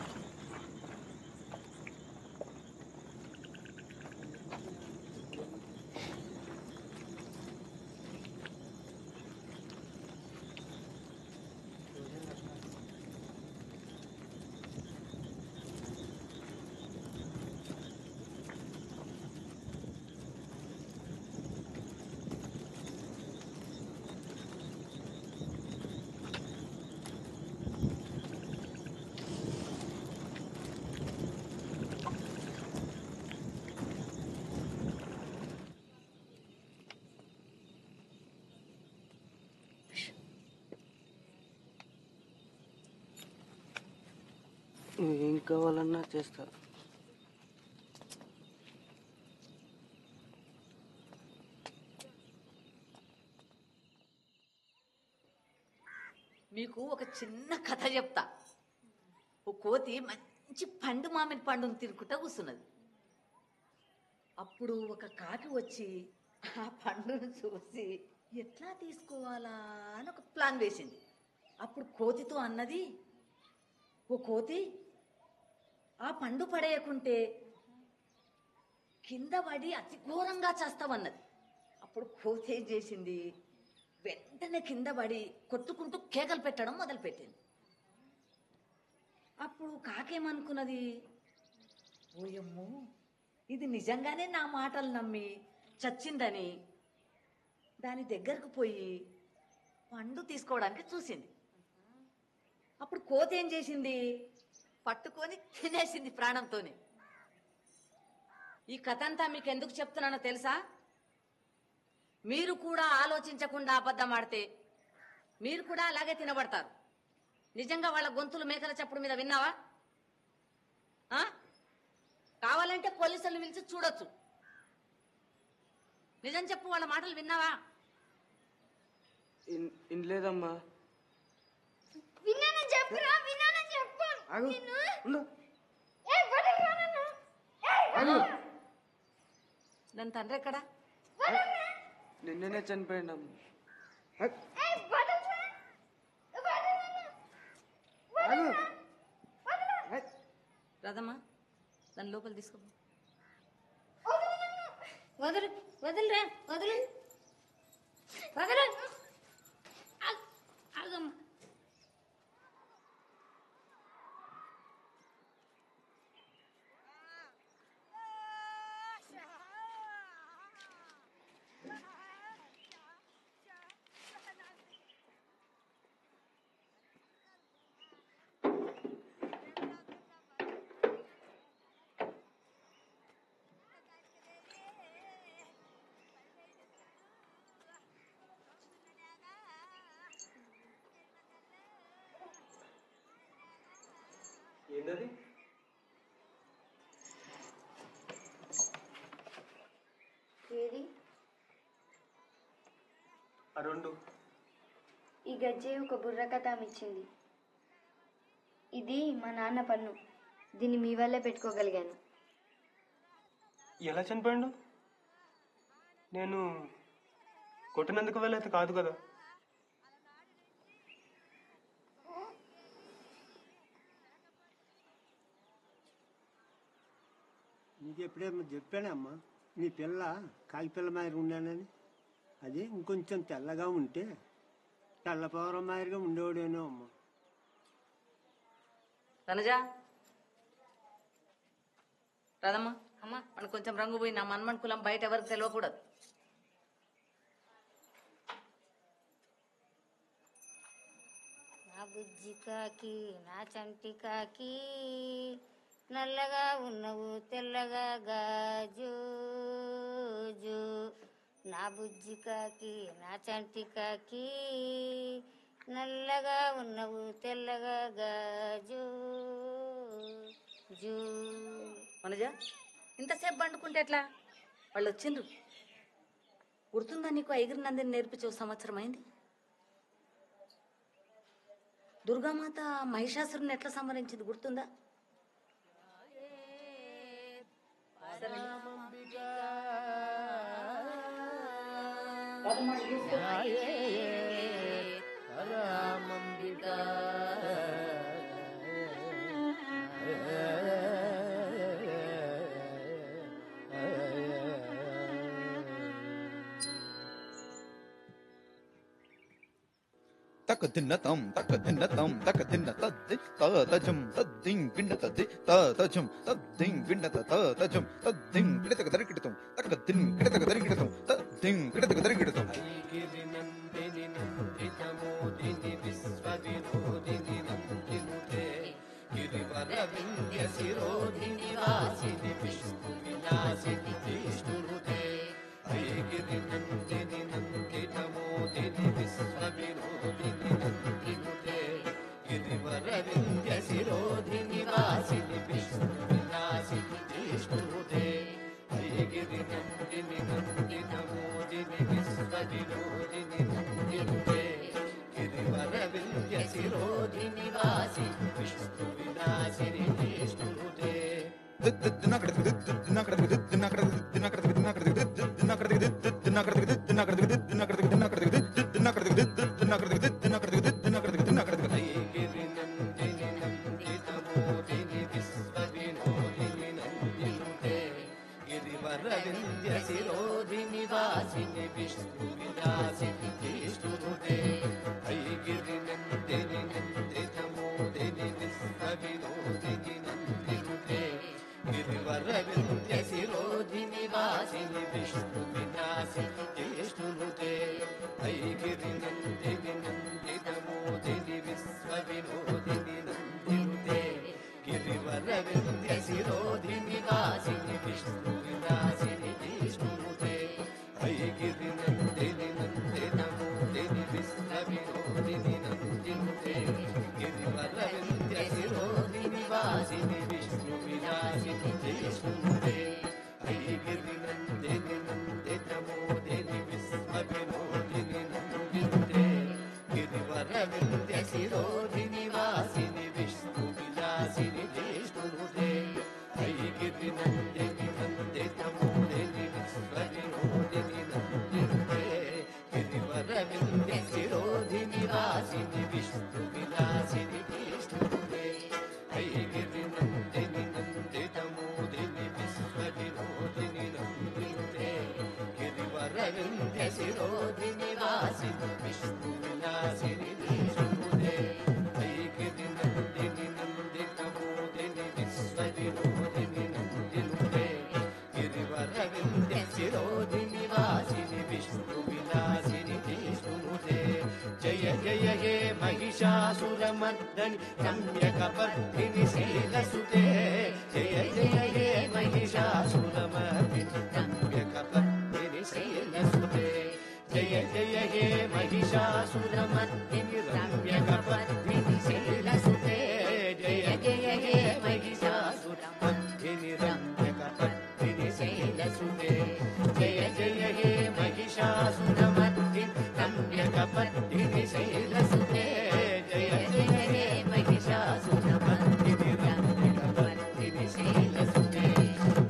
కావాలన్నా చేస్తా. మీకు ఒక చిన్న కథ చెప్తా. ఓ కోతి మంచి పండు మామిడి పండును తినుకుంటా కూర్చున్నది. అప్పుడు ఒక కాకి వచ్చి ఆ పండును చూసి ఎట్లా తీసుకోవాలా అని ఒక ప్లాన్ వేసింది. అప్పుడు కోతితో అన్నది, ఓ కోతి, ఆ పండు పడేయకుంటే కింద పడి అతి ఘోరంగా చేస్తావన్నది. అప్పుడు కోతి ఏం చేసింది, వెంటనే కింద పడి కొట్టుకుంటూ కేకలు పెట్టడం మొదలుపెట్టింది. అప్పుడు కాకేమనుకున్నది, ఓయమ్మో ఇది నిజంగానే నా మాటలు నమ్మి చచ్చిందని దాని దగ్గరకు పోయి పండు తీసుకోవడానికి చూసింది. అప్పుడు కోతి ఏం చేసింది, పట్టుకొని తినేసింది ప్రాణంతోనే. ఈ కథ అంతా మీకు ఎందుకు చెప్తున్నానో తెలుసా? మీరు కూడా ఆలోచించకుండా అబద్ధం ఆడితే మీరు కూడా అలాగే తినబడతారు. నిజంగా వాళ్ళ గొంతులు మేకల చప్పుడు మీద విన్నావా? కావాలంటే పోలీసులు పిలిచి చూడొచ్చు. నిజం చెప్పు, వాళ్ళ మాటలు విన్నావా? ఇన్లేదమ్మా. విన్నానని చెప్పురా, విన్నానని చెప్పు. ఆగు, ఉండు. నన్ను తండ్రి ఎక్కడా? నిన్ననే చనిపోయిందమ్మా. రాదమ్మా, దాని లోపల తీసుకో. వదులు వదులురా, వదులు వదులు. ఆగమ్మా. ఏంటది? ఏది? ఆ రెండు. ఈ గజ్జె ఒక బుర్ర కథ ఇచ్చింది. ఇది మా నాన్న పన్ను. దీన్ని మీ వల్లే పెట్టుకోగలిగాను. ఎలా చనిపోయాడు? నేను కొట్టినందుకు వెళ్ళైతే కాదు కదా. నీకు ఎప్పుడేమో చెప్పానమ్మా, నీ పిల్ల కాకి పిల్ల మాదిరి ఉన్నానని. అది ఇంకొంచెం తెల్లగా ఉంటే తెల్లపవరం మాదిరిగా ఉండేవాడేనో అమ్మ. తనజా, రాదమ్మా. అమ్మా, మనకు కొంచెం రంగు పోయి నా మన్మన్ కులం బయట ఎవరికి తెలియకూడదు. నా బుజ్జి కాకి, నా చంటి కాకి, నల్లగా ఉన్నవు తెల్లగా గాజు. నా బుజ్జి కాకి, నా చంటి కాకి, నల్లగా ఉన్నవు తెల్లగా గాజు. మనజా, ఇంతసేపు పండుకుంటే ఎట్లా? వాళ్ళు వచ్చిండ్రు. గుర్తుందా నీకు? ఐగిరి నందిని నేర్పించే సంవత్సరం అయింది. దుర్గామాత మహిషాసురుని ఎట్లా సంహరించింది గుర్తుందా? తక దిన్న తం తక దిన్న తం తక దిన్న తద్ది తజం తద్దిం గిండ తద్ది తజం తద్దిం గిండ తజం తద్దిం గిడతక దరికిడతం తక దిన్ గిడతక దరికిడతం తద్దిం గిడతక దరికిడతం. ఐగిరి నందిని నందితమోదిని విశ్వవినోదిని నందినుతే గిరివర వింధ్య శిరోధిని వాసిని విష్ణు విలాసిని విష్ణునుతే. ఐగిరి నందిని నందితమోదిని విశ్వవినోదిని నందినుతే గిరివర వింధ్య శిరోధిని వాసిని విష్ణునుతే ఐగిరి నందిని నందిత మోదిని విశ్వవినోదిని నందినుతే గిరివర వింధ్య శిరోధిని వాసి విష్ణు విలాసిని విష్ణునుతే ఐగిరి నందిని నందిత మోదిని విశ్వవినోదిని నందినుతే గిరివర వింధ్య శిరోధిని వాసిని విష్ణు విలాసిని విష్ణునుతే ఐగిరి నందిని నందిత మోదిని విశ్వవినోదిని నందినుతే గిరివర వింధ్య శిరోధిని వాసిని విష్ణు విలాసిని విష్ణునుతే ఐగిరి నందిని నందిత మోదిని విశ్వవినోదిని నందినుతే గిరివర వింధ్య శిరోధిని వాసిని విష్ణు విలాసిని విష్ణునుతే ఐగిరి నందిని నందిత మోదిని విశ్వవినోదిని నందినుతే గిరివర వింధ్య శిరోధిని వాసిని విష్ణు విలాసిని విష్ణునుతే ఐగిరి నందిని నందిత మోదిని విశ్వవినోదిని నందినుతే గిరివర వింధ్య శిరోధిని వాసిని విష్ణు విలాసిని విష్ణునుతే ఐగిరి నందిని నందిత మోదిని విశ్వవినోదిని నందినుతే గిరివర వింధ్య శిరోధిని వాసిని విష్ణు విలాసిని విష్ణునుతే ఐగిరి నందిని నందిత మోదిని విశ్వవినోదిని నందినుతే గిరివర వింధ్య శిరోధిని వాసిని విష్ణు విలాసిని విష్ణునుతే ఐగిరి నందిని నందిత మోదిని విశ్వవినోదిని నందినుతే గిరివర వింధ్య శిరోధిని వాసిని విష్ణు విలాసిని విష్ణునుతే జయ జయ హే మహిషాసురమర్దని రమ్యకపర్దిని శైలసుతే జయ జయ హే మహిషాసురమర్దిని రమ్యకపర్దిని శైలసుతే జయ జయ హే మహిషాసురమర్దిని రమ్యకపర్దిని శైలసుతే జయ జయ హే మహిషాసురమర్దిని రమ్యకపర్దిని శైలసుతే జయ జయ హే మహిషాసురమర్దిని రమ్యకపర్దిని శైలసుతే జయ జయ హే మహిషాసురమర్దిని రమ్యకపర్దిని శైలసుతే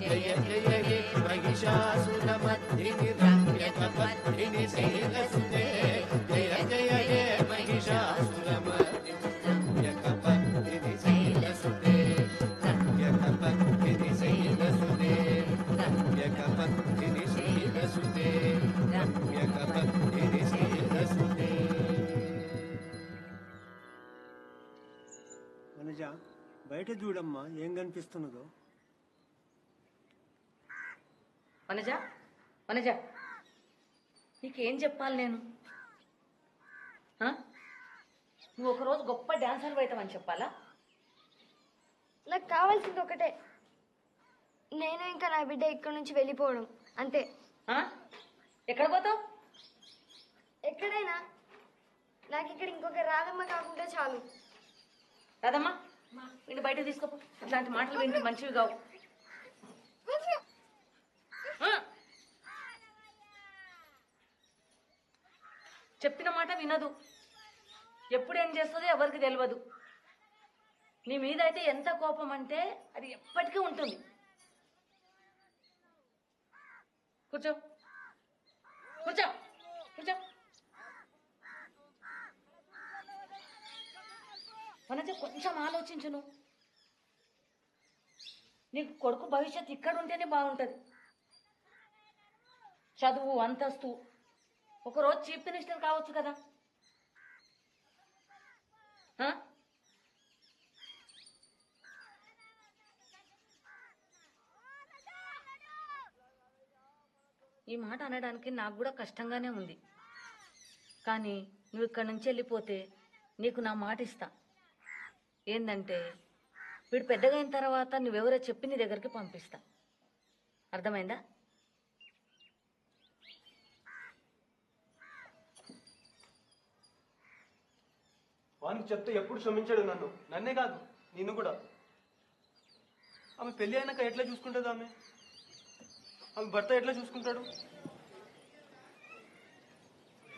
జయ జయ హే మహిషాసురమర్దిని రమ్యకపర్దిని శైలసుతే జయ జయ హే మహిషాసురమర్దిని రమ్యకపర్దిని శైలసుతే రమ్యకపర్దిని శైలసుతే రమ్యకపర్దిని శైలసుతే రమ్యకపర్దిని శైలసుతే. వనజ బయట చూడమ్మా ఏం కనిపిస్తున్నదో. వనజ వనజ నీకేం చెప్పాలి నేను? నువ్వు ఒకరోజు గొప్ప డాన్సర్ అవుతావని చెప్పాలా? నాకు కావాల్సింది ఒకటే, నేను ఇంకా నా బిడ్డ ఇక్కడి నుంచి వెళ్ళిపోవడం అంతే. ఎక్కడ పోతావు? ఎక్కడైనా నాకు ఇక్కడ ఇంకొక రాధమ్మ కాకుండా చాలు. రాదమ్మా వీడిని బయట తీసుకోపో. ఇట్లాంటి మాటలు వింటే మంచివి కావు. చెప్పిన మాట వినదు. ఎప్పుడు ఏం చేస్తుందో ఎవరికి తెలియదు. నీ మీద అయితే ఎంత కోపం అంటే అది ఎప్పటికీ ఉంటుంది. కూర్చో కూర్చో కూర్చో. వనజ కొంచెం ఆలోచించును. నీకు కొడుకు భవిష్యత్తు ఇక్కడ ఉంటేనే బాగుంటుంది. చదువు అంతస్తు, ఒకరోజు చీఫ్ మినిస్టర్ కావచ్చు కదా. ఈ మాట అనడానికి నాకు కూడా కష్టంగానే ఉంది. కానీ నువ్వు ఇక్కడి నుంచి వెళ్ళిపోతే నీకు నా మాట ఇస్తా. ఏంటంటే వీడు పెద్దగా అయిన తర్వాత నువ్వెవరో చెప్పి నీ దగ్గరికి పంపిస్తా. అర్థమైందా? వానికి చెప్తే ఎప్పుడు క్షమించాడు నన్నే కాదు నిన్ను కూడా. ఆమె పెళ్లి అయినాక ఎట్లా చూసుకుంటుంది ఆమె? ఆమె భర్త ఎట్లా చూసుకుంటాడు?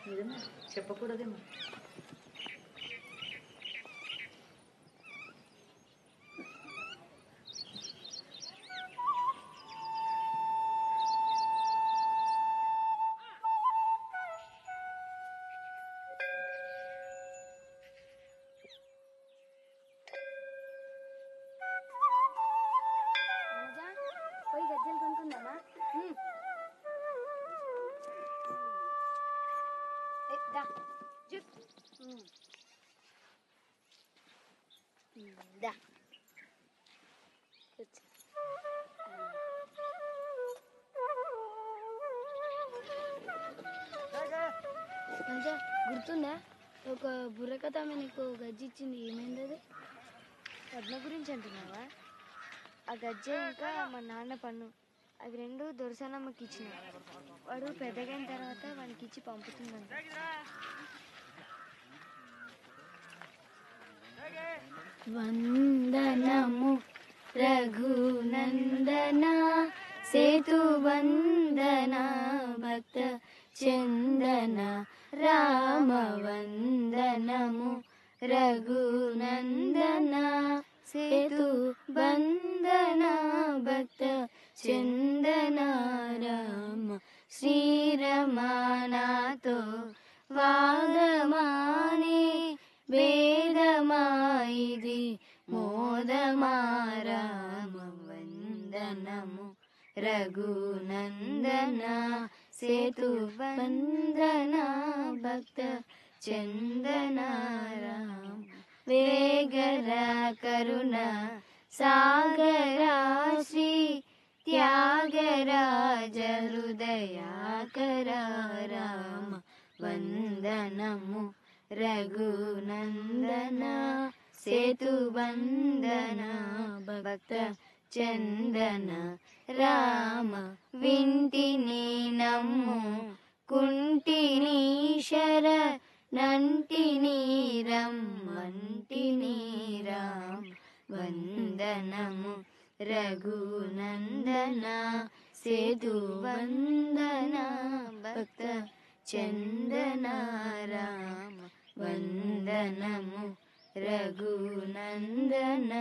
నిజమే, చెప్పకూడదేమో. పోయి గజ్జలు కొనుక్కుందామా? దా దా మంచిగా గుర్తుందా? ఒక బుర్రకథ ఆమె నీకు గజ్జి ఇచ్చింది, ఏమైంది అది? పద్మ గురించి అంటున్నావా? ఆ గజ్జె ఇంకా మా నాన్న పన్ను అవి రెండు దొరసానమ్మకి ఇచ్చిన. వాడు పెద్దగైన తర్వాత వానికి ఇచ్చి పంపుతుందంట. వందనము రఘునందన సేతు వందన భక్త చందన రామ వందనము రఘునందన సేతు బంధన భక్త చందన రామ శ్రీరమానాతో వాదమానే వేదమాయిది మోదమా రామ వందనము రఘునందన సేతు వందన భక్త చందన రామ వేగర కరుణ సాగరా శ్రీ త్యాగరాజ హృదయాకర రామ వందనము రఘునందన సేతు వందన భక్త చందన రామ వింటిని నమ్ము కుంటిని శర నంటిని రమ్మంటిని రామ వందనము రఘునందన సేతు వందన భక్త చందన రామ వందనము రఘునందన.